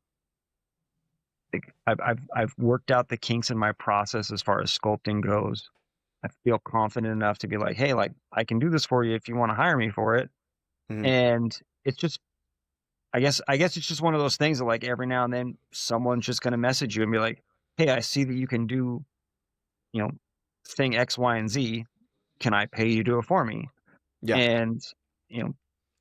like I've worked out the kinks in my process as far as sculpting goes. I feel confident enough to be like, hey, like I can do this for you if you want to hire me for it. Mhm. And it's just, I guess it's just one of those things that like every now and then someone's just going to message you and be like, hey, I see that you can do, you know, thing X, Y, and Z. Can I pay you to do it for me? Yeah. And, you know,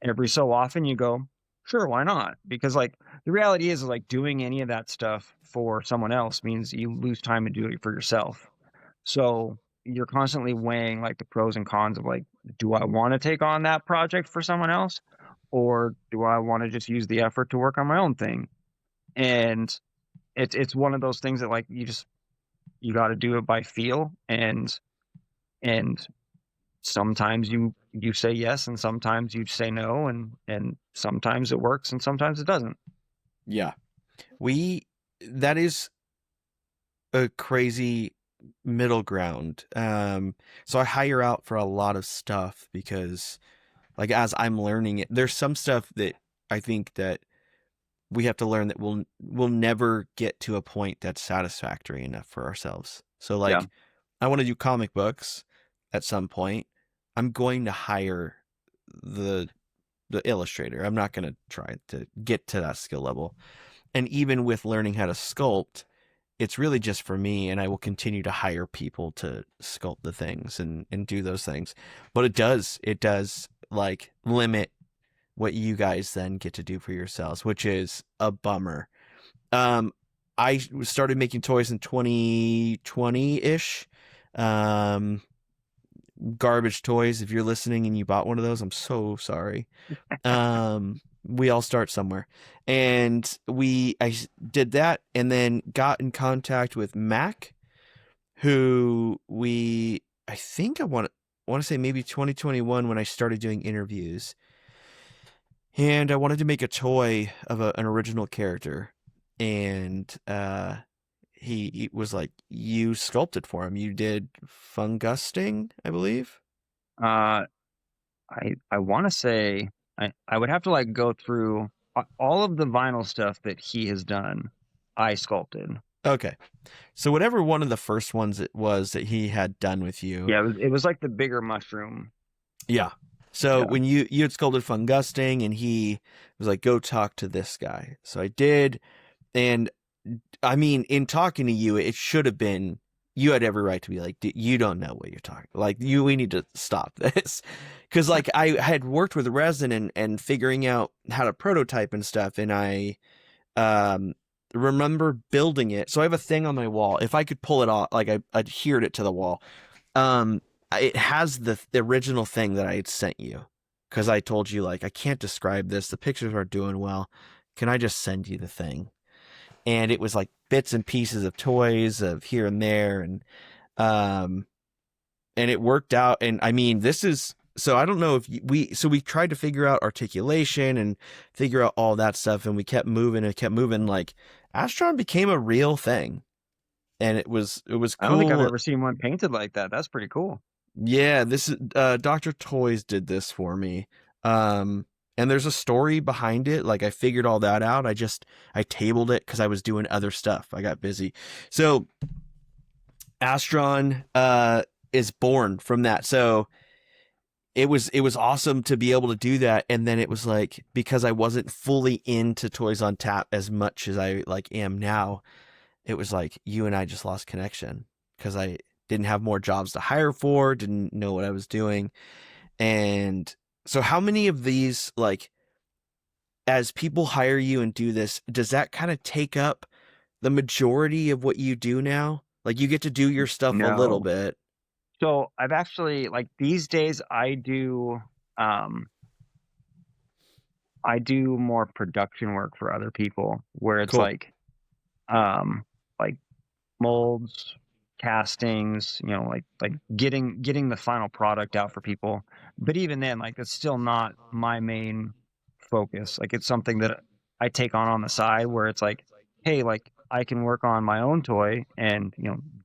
every so often you go, sure, why not? Because like the reality is like doing any of that stuff for someone else means you lose time to do it for yourself. So you're constantly weighing like the pros and cons of like, do I want to take on that project for someone else? Or do I want to just use the effort to work on my own thing? And it's one of those things that like you got to do it by feel, and sometimes you say yes and sometimes you say no, and sometimes it works and sometimes it doesn't. Yeah. That is a crazy middle ground. So I hire out for a lot of stuff because like as I'm learning it, there's some stuff that I think that we have to learn that we'll never get to a point that's satisfactory enough for ourselves. So Yeah. like I want to do comic books at some point. I'm going to hire the illustrator. I'm not going to try to get to that skill level. And even with learning how to sculpt, it's really just for me, and I will continue to hire people to sculpt the things and do those things. But it does like limit what you guys then get to do for yourselves, which is a bummer. I started making toys in 2020-ish. Garbage toys. If you're listening and you bought one of those, I'm so sorry. We all start somewhere, and I did that, and then got in contact with Mac, who I think I want to say maybe 2021 when I started doing interviews, and I wanted to make a toy of an original character, and he was like, "You sculpted for him. You did fungusting, I believe." uh I want to say I would have to like go through all of the vinyl stuff that he has done. I sculpted. Okay. So whatever one of the first ones it was that he had done with you. Yeah, it was like the bigger mushroom. Yeah. So Yeah. when you had sculpted fungusting and he was like, go talk to this guy. So I did. And I mean, in talking to you, it should have been, you had every right to be like, you don't know what you're talking. Like we need to stop this. Cause like I had worked with resin and figuring out how to prototype and stuff. And I, remember building it. So I have a thing on my wall. If I could pull it off, like I adhered it to the wall. It has the original thing that I had sent you because I told you like I can't describe this. The pictures aren't doing well. Can I just send you the thing? And it was like bits and pieces of toys of here and there, um, and it worked out. And I mean, this is so I don't know if we tried to figure out articulation and figure out all that stuff, and we kept moving and kept moving. Like Astron became a real thing, and it was I don't think I've cool. ever seen one painted like that. That's pretty cool. Yeah, this is Dr. Toys did this for me. And there's a story behind it. Like I figured all that out. I tabled it because I was doing other stuff. I got busy. So Astron is born from that. So it was awesome to be able to do that. And then it was like, because I wasn't fully into Toys on Tap as much as I like am now, it was like you and I just lost connection because I didn't have more jobs to hire for, didn't know what I was doing. And so how many of these, like, as people hire you and do this, does that kind of take up the majority of what you do now? Like you get to do your stuff a little No. bit. So I've actually, like, these days I do more production work for other people where it's Cool. like molds, castings, like getting the final product out for people. But even then, like, it's still not my main focus. Like, it's something that I take on the side where it's like, hey, like, I can work on my own toy and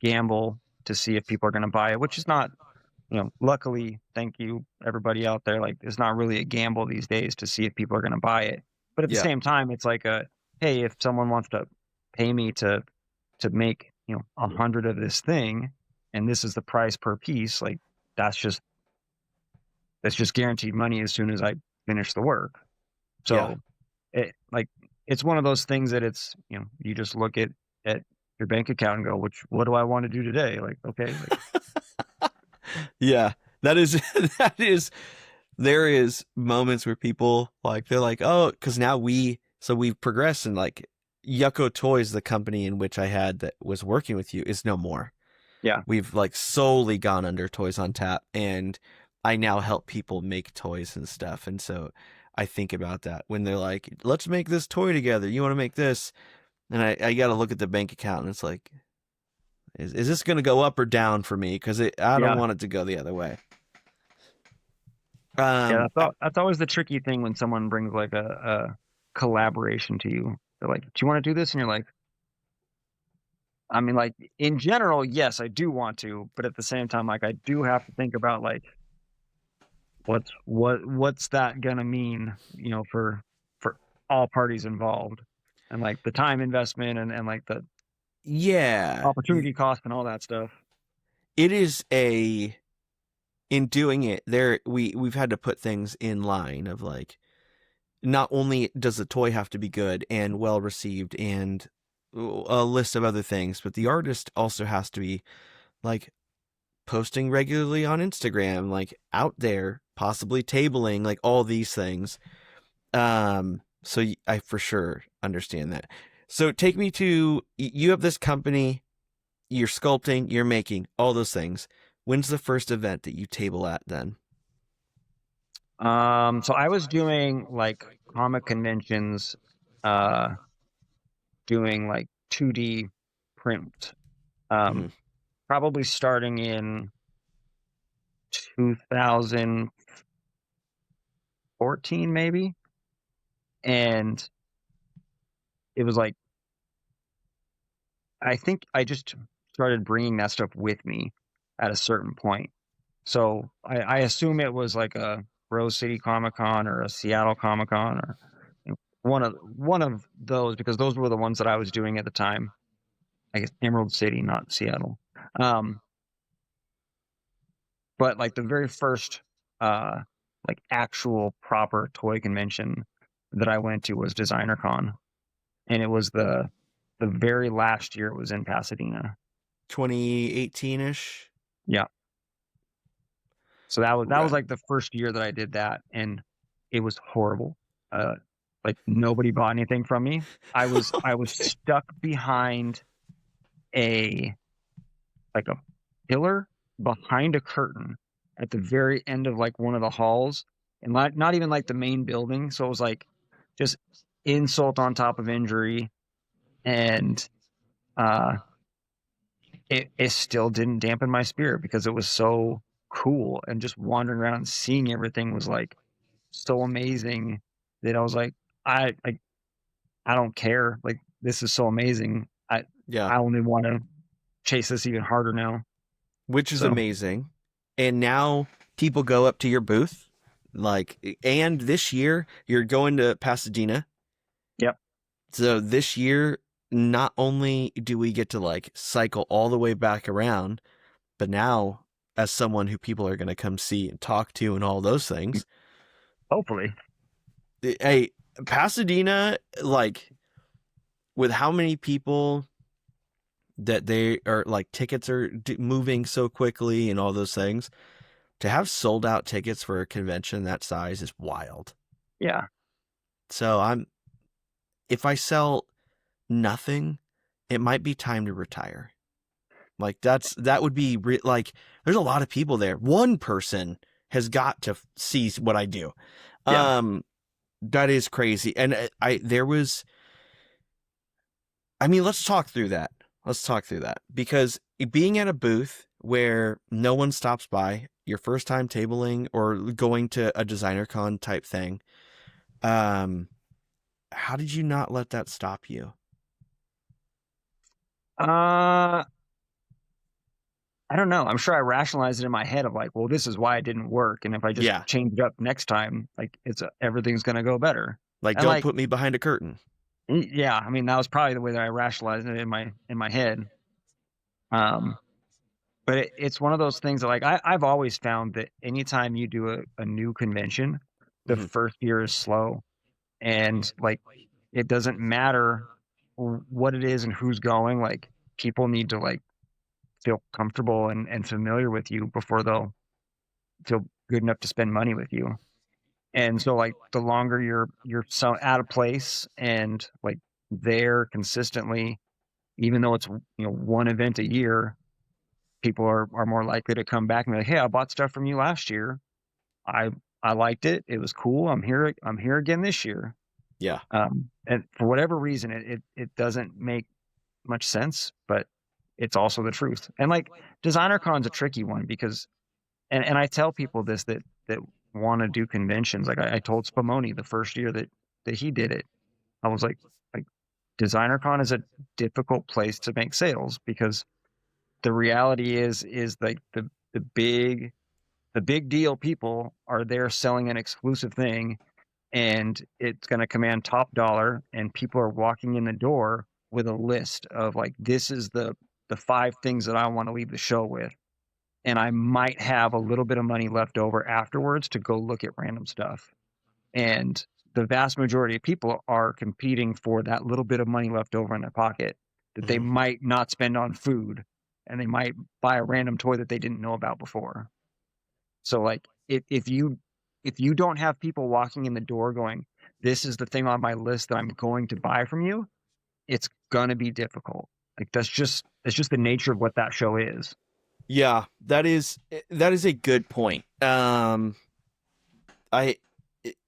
gamble to see if people are going to buy it, which is not, luckily, thank you everybody out there, like, it's not really a gamble these days to see if people are going to buy it. But at the Yeah. same time, it's like hey, if someone wants to pay me to make 100 of this thing, and this is the price per piece, like, that's just guaranteed money as soon as I finish the work. Yeah. So it's one of those things that it's you just look at your bank account and go, what do I want to do today? Like, okay, like, Yeah. That is, there is moments where people like, they're like, oh, because now we've progressed, and like Yucko Toys, the company in which I had that was working with you, is no more. yeah. We've like solely gone under Toys on Tap, and I now help people make toys and stuff. And so I think about that when they're like, let's make this toy together. You want to make this? And I got to look at the bank account, and it's like, is this going to go up or down for me? Because I don't Yeah. want it to go the other way. Yeah, that's always the tricky thing when someone brings like a collaboration to you. They're like, do you want to do this? And you're like, I mean, like, in general, yes, I do want to, but at the same time, like, I do have to think about, like, what's that gonna mean, for all parties involved, and like the time investment and like the Yeah, opportunity cost and all that stuff. it is in doing it there, we've had to put things in line of like, not only does the toy have to be good and well received and a list of other things, but the artist also has to be like posting regularly on Instagram, like out there, possibly tabling, like all these things. So I for sure understand that. So take me to, you have this company, you're sculpting, you're making all those things. When's the first event that you table at then? So I was doing like comic conventions, uh doing like 2D print, Mm-hmm. um probably starting in 2014 maybe. And it was like, I think I just started bringing that stuff with me at a certain point. So I assume it was like a Rose City Comic Con or a Seattle Comic Con, or one of those, because those were the ones that I was doing at the time. I guess Emerald City, not Seattle. Um, but like the very first uh like actual proper toy convention that I went to was DesignerCon, and it was the very last year it was in Pasadena. 2018-ish. Yeah. So that was Right. like the first year that I did that, and it was horrible. Uh, like, nobody bought anything from me. I was stuck behind a like a pillar behind a curtain at the very end of like one of the halls, and not even like the main building. So it was like just insult on top of injury, and uh, it still didn't dampen my spirit because it was so cool, and just wandering around and seeing everything was like so amazing that I was like, I I don't care. Like, this is so amazing. Yeah. I only want to chase this even harder now. Which is So, amazing. And now people go up to your booth, like, and this year you're going to Pasadena. yep. So this year, not only do we get to like cycle all the way back around, but now as someone who people are going to come see and talk to and all those things, Hopefully. hey, Pasadena, like, with how many people that they are, like, tickets are moving so quickly and all those things, to have sold out tickets for a convention that size is wild. Yeah. So if I sell nothing, it might be time to retire. Like, that would be like, there's a lot of people there. One person has got to see what I do. Yeah. That is crazy. And let's talk through that. Because being at a booth where no one stops by, your first time tabling or going to a DesignerCon type thing, how did you not let that stop you? I don't know. I'm sure I rationalized it in my head of like, well, this is why it didn't work, and if I just Yeah. change it up next time, like everything's gonna go better. Like, And don't like, put me behind a curtain. yeah, I mean, that was probably the way that I rationalized it in my head. Um, but it's one of those things that like I've always found that anytime you do a new convention, the Mhm. first year is slow, and like it doesn't matter what it is and who's going. Like, people need to like feel comfortable and familiar with you before they'll feel good enough to spend money with you. And so like the longer you're so out of place and like there consistently, even though it's one event a year, people are more likely to come back and be like, hey, I bought stuff from you last year. I I liked it. It was cool. I'm here again this year. Yeah. And for whatever reason, it doesn't make much sense, but it's also the truth. And like DesignerCon's a tricky one because, and I tell people this that want to do conventions. Like I told Spumoni the first year that he did it, I was like DesignerCon is a difficult place to make sales because the reality is like the big deal people are there selling an exclusive thing, and it's going to command top dollar, and people are walking in the door with a list of like, this is the 5 things that I want to leave the show with, and I might have a little bit of money left over afterwards to go look at random stuff. And the vast majority of people are competing for that little bit of money left over in their pocket that they Mhm. might not spend on food, and they might buy a random toy that they didn't know about before. So like if you don't have people walking in the door going, this is the thing on my list that I'm going to buy from you, it's gonna be difficult. Like that's just the nature of what that show is. Yeah, that is a good point. I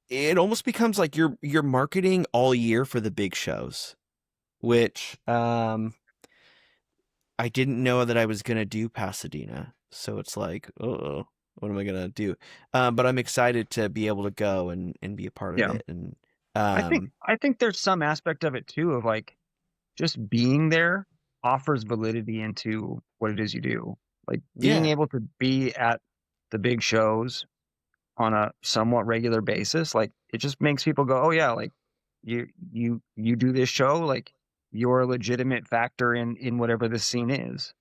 it almost becomes like you're marketing all year for the big shows, which I didn't know that I was gonna do Pasadena. So it's like, oh, what am I gonna do? But I'm excited to be able to go and be a part of Yeah. it. And I think there's some aspect of it too of like just being there offers validity into what it is you do. Like being yeah, able to be at the big shows on a somewhat regular basis, like it just makes people go, "Oh yeah, like you do this show, like you're a legitimate factor in whatever this scene is."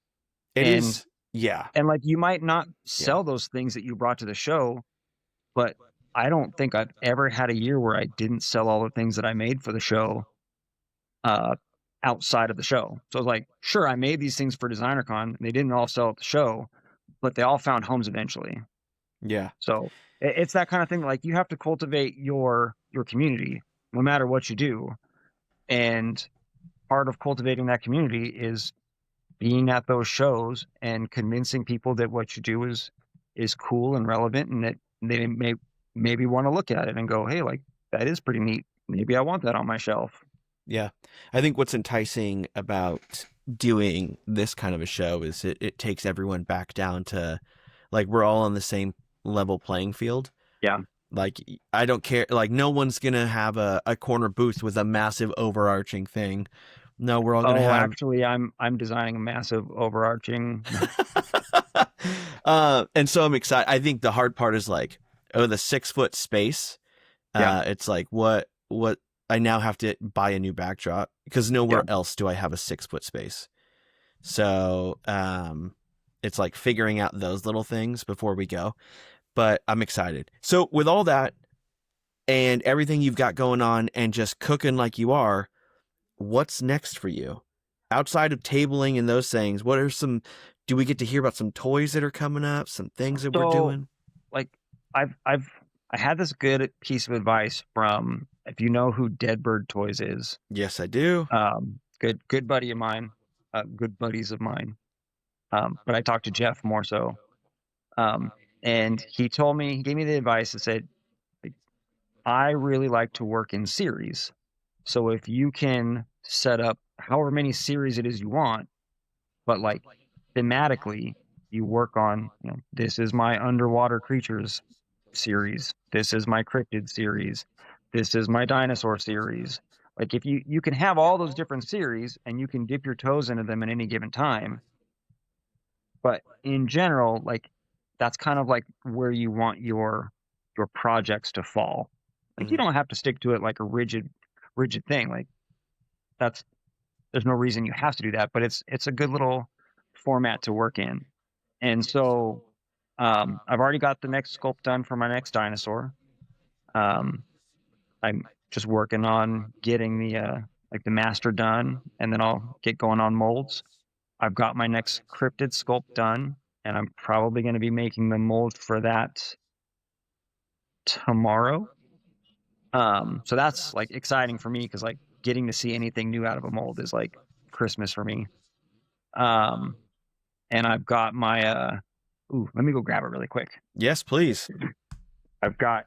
it And is. Yeah, like you might not yeah, sell those things that you brought to the show, but I don't think I've ever had a year where I didn't sell all the things that I made for the show uh outside of the show. So it's like, sure, I made these things for DesignerCon and they didn't all sell at the show, but they all found homes eventually. yeah. So it's that kind of thing. Like you have to cultivate your community no matter what you do. And part of cultivating that community is being at those shows and convincing people that what you do is cool and relevant, and that they maybe want to look at it and go, hey, like that is pretty neat. Maybe I want that on my shelf. Yeah. I think what's enticing about doing this kind of a show is it takes everyone back down to like we're all on the same level playing field. Yeah. Like I don't care. Like no one's gonna have a corner booth with a massive overarching thing. No, we're all gonna Oh, have. actually, I'm designing a massive overarching. And so I'm excited. I think the hard part is like, oh, the 6 foot space. Yeah. It's like what I now have to buy a new backdrop because nowhere Yeah. else do I have a 6 foot space. So it's like figuring out those little things before we go. But I'm excited. So with all that and everything you've got going on and just cooking like you are, what's next for you? Outside of tabling and those things, what are some, do we get to hear about some toys that are coming up, some things that we're So, doing? like, I had this good piece of advice from, if you know who Deadbird Toys is, Yes, I do. good buddy of mine, good buddies of mine. But I talked to Jeff more so. And he gave me the advice that said, like, I really like to work in series. So if you can set up however many series it is you want, but like thematically, you work on, this is my underwater creatures series, this is my cryptid series, this is my dinosaur series. Like if you can have all those different series and you can dip your toes into them at any given time, but in general, like that's kind of like where you want your projects to fall. Like you Mhm. don't have to stick to it like a rigid thing. Like that's there's no reason you have to do that, but it's a good little format to work in. And so I've already got the next sculpt done for my next dinosaur. Um, I'm just working on getting the master done, and then I'll get going on molds. I've got my next cryptid sculpt done, and I'm probably going to be making the mold for that tomorrow. So that's like exciting for me because like getting to see anything new out of a mold is like Christmas for me. Um, and I've got my let me go grab it really quick. Yes, please. I've got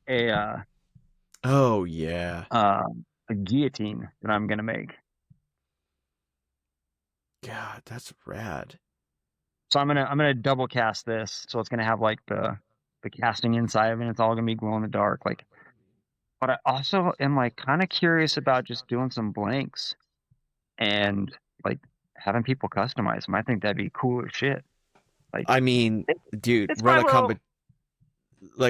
Oh yeah. a guillotine that I'm gonna make. God, that's rad. So I'm gonna double cast this. So it's gonna have like the casting inside of it. It's all gonna be glow in the dark. Like, but I also am like kind of curious about just doing some blanks and like having people customize them. I think that'd be cool as shit. Like, I mean, it, dude, it's my little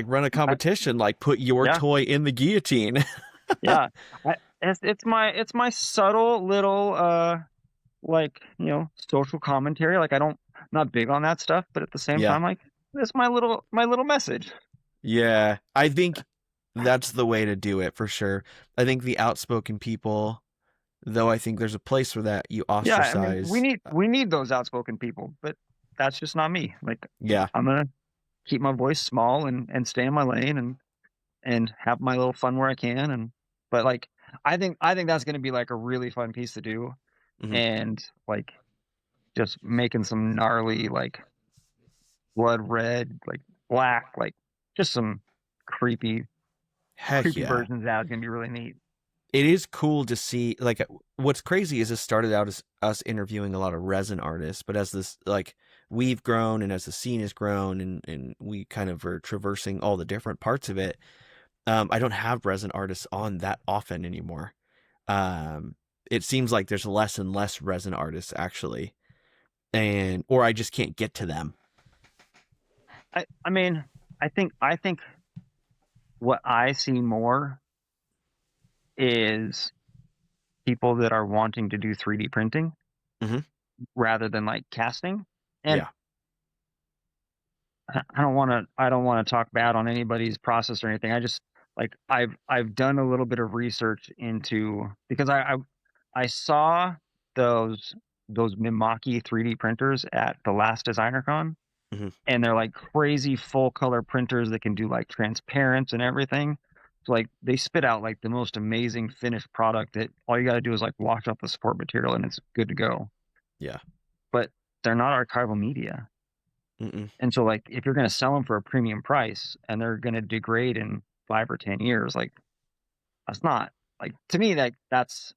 run a I, competition, like put your yeah. toy in the guillotine. Yeah, it's my subtle little like social commentary. Like I'm not big on that stuff, but at the same Yeah. time, like it's my little message. Yeah. I think that's the way to do it for sure. I think the outspoken people, though I think there's a place for that, you Yeah, I mean we ostracize. need we need those outspoken people, but that's just not me. Like Yeah. I'm gonna keep my voice small and stay in my lane and have my little fun where I can. And but like I think that's gonna be like a really fun piece to do, Hmm. and like just making some gnarly like blood red, like black, like just some creepy, Heck creepy yeah. versions of that is gonna be really neat. It is cool to see, like, what's crazy is it started out as us interviewing a lot of resin artists, but as this, like, we've grown and as the scene has grown and we kind of are traversing all the different parts of it, I don't have resin artists on that often anymore. Um, it seems like there's less and less resin artists actually, and or I just can't get to them. I mean, I think what I see more is people that are wanting to do 3D printing Hmm. rather than like casting. And Yeah. I don't want to talk bad on anybody's process or anything. I just like I've done a little bit of research into because I saw those those Mimaki 3D printers at the last DesignerCon, Hmm. and they're like crazy full color printers that can do like transparent and everything. So like they spit out like the most amazing finished product that all you got to do is like wash up the support material and it's good to go. Yeah. But they're not archival media. Mm-mm. And so like if you're going to sell them for a premium price and they're going to degrade in 5 or 10 years, like that's not like to me that's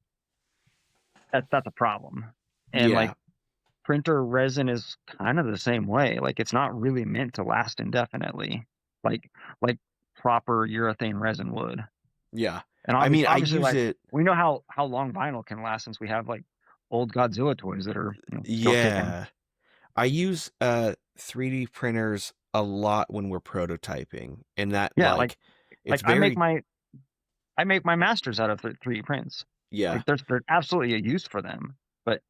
a problem. And like Yeah. printer resin is kind of the same way. Like, it's not really meant to last indefinitely, like like proper urethane resin would. Yeah. And I mean, I obviously, use like, it. we know how long vinyl can last since we have, like, old Godzilla toys that are, still kicking. Yeah. I use 3D printers a lot when we're prototyping, and that Yeah, it's I make very my masters out of 3D prints. yeah. Like, there's absolutely a use for them, but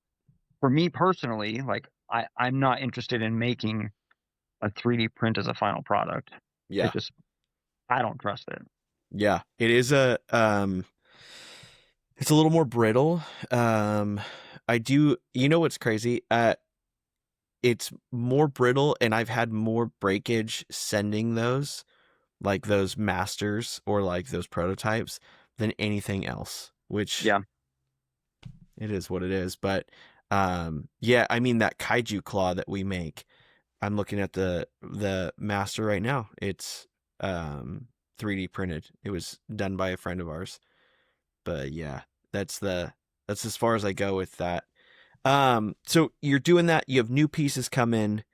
for me personally, like, I'm not interested in making a 3D print as a final product. It Yeah. just I don't trust it. Yeah. It is a it's a little more brittle. I do, you know what's crazy? It's more brittle, and I've had more breakage sending those, like those masters or like those prototypes, than anything else, which Yeah. it is what it is. But yeah, I mean, that kaiju claw that we make, I'm looking at the master right now. It's 3D printed. It was done by a friend of ours. But yeah, that's as far as I go with that. So you're doing that. You have new pieces come in.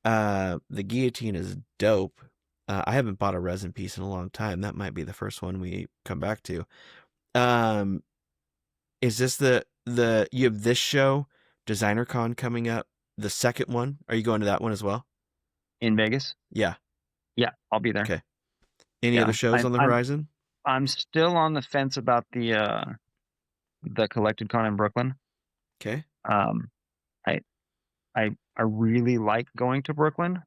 The guillotine is dope. I haven't bought a resin piece in a long time. That might be the first one we come back to. Is this the you have this show, DesignerCon, coming up? The second one. Are you going to that one as well? In Vegas? Yeah. Yeah, I'll be there. Okay. Any Yeah. other shows on the horizon? I'm still on the fence about the Collected Con in Brooklyn. Okay. Um, I I really like going to Brooklyn,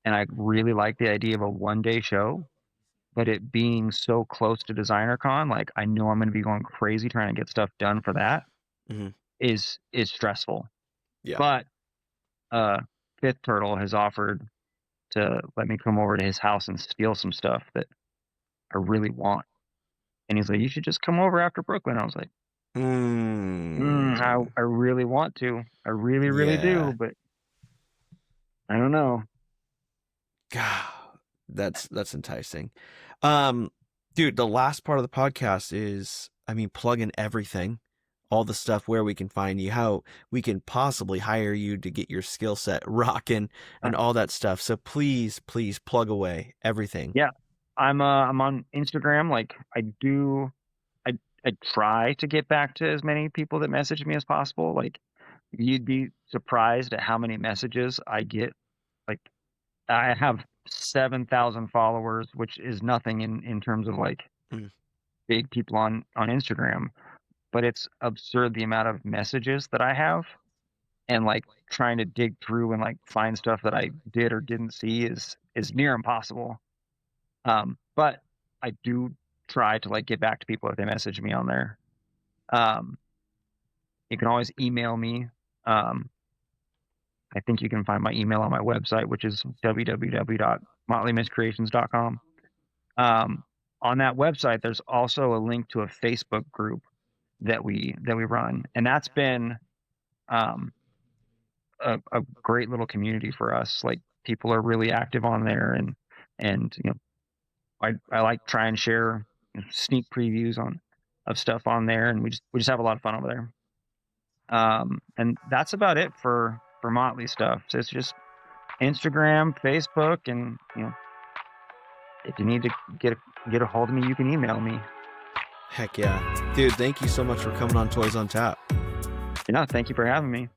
and I really like the idea of a one-day show, but it being so close to DesignerCon, like, I know I'm gonna be going crazy trying to get stuff done for that Mhm. is stressful. Yeah. But Fifth Turtle has offered to let me come over to his house and steal some stuff that I really want. And he's like, "You should just come over after Brooklyn." I was like, Mm. I really want to. I really, really Yeah. do, but I don't know." God, that's enticing. Dude, the last part of the podcast is, I mean, plug in everything, all the stuff, where we can find you, how we can possibly hire you to get your skill set rocking, Uh, and all that stuff. So please, please plug away everything. yeah, I'm on Instagram. Like, I I try to get back to as many people that message me as possible. Like, you'd be surprised at how many messages I get. Like, I have 7,000 followers, which is nothing in terms of, like, Mm. big people on Instagram, but it's absurd the amount of messages that I have, and, like, trying to dig through and, like, find stuff that I did or didn't see is near impossible. But I do try to, like, get back to people if they message me on there. Um, you can always email me. Um, I think you can find my email on my website, which is www.motleymiscreations.com. On that website, there's also a link to a Facebook group that we run, and that's been um, a great little community for us. Like, people are really active on there, and I like try and share sneak previews of stuff on there, and we just have a lot of fun over there. And that's about it for Motley stuff. So it's just Instagram, Facebook, and if you need to get a hold of me, you can email me. Heck yeah. Dude, thank you so much for coming on Toys on Tap. Thank you for having me.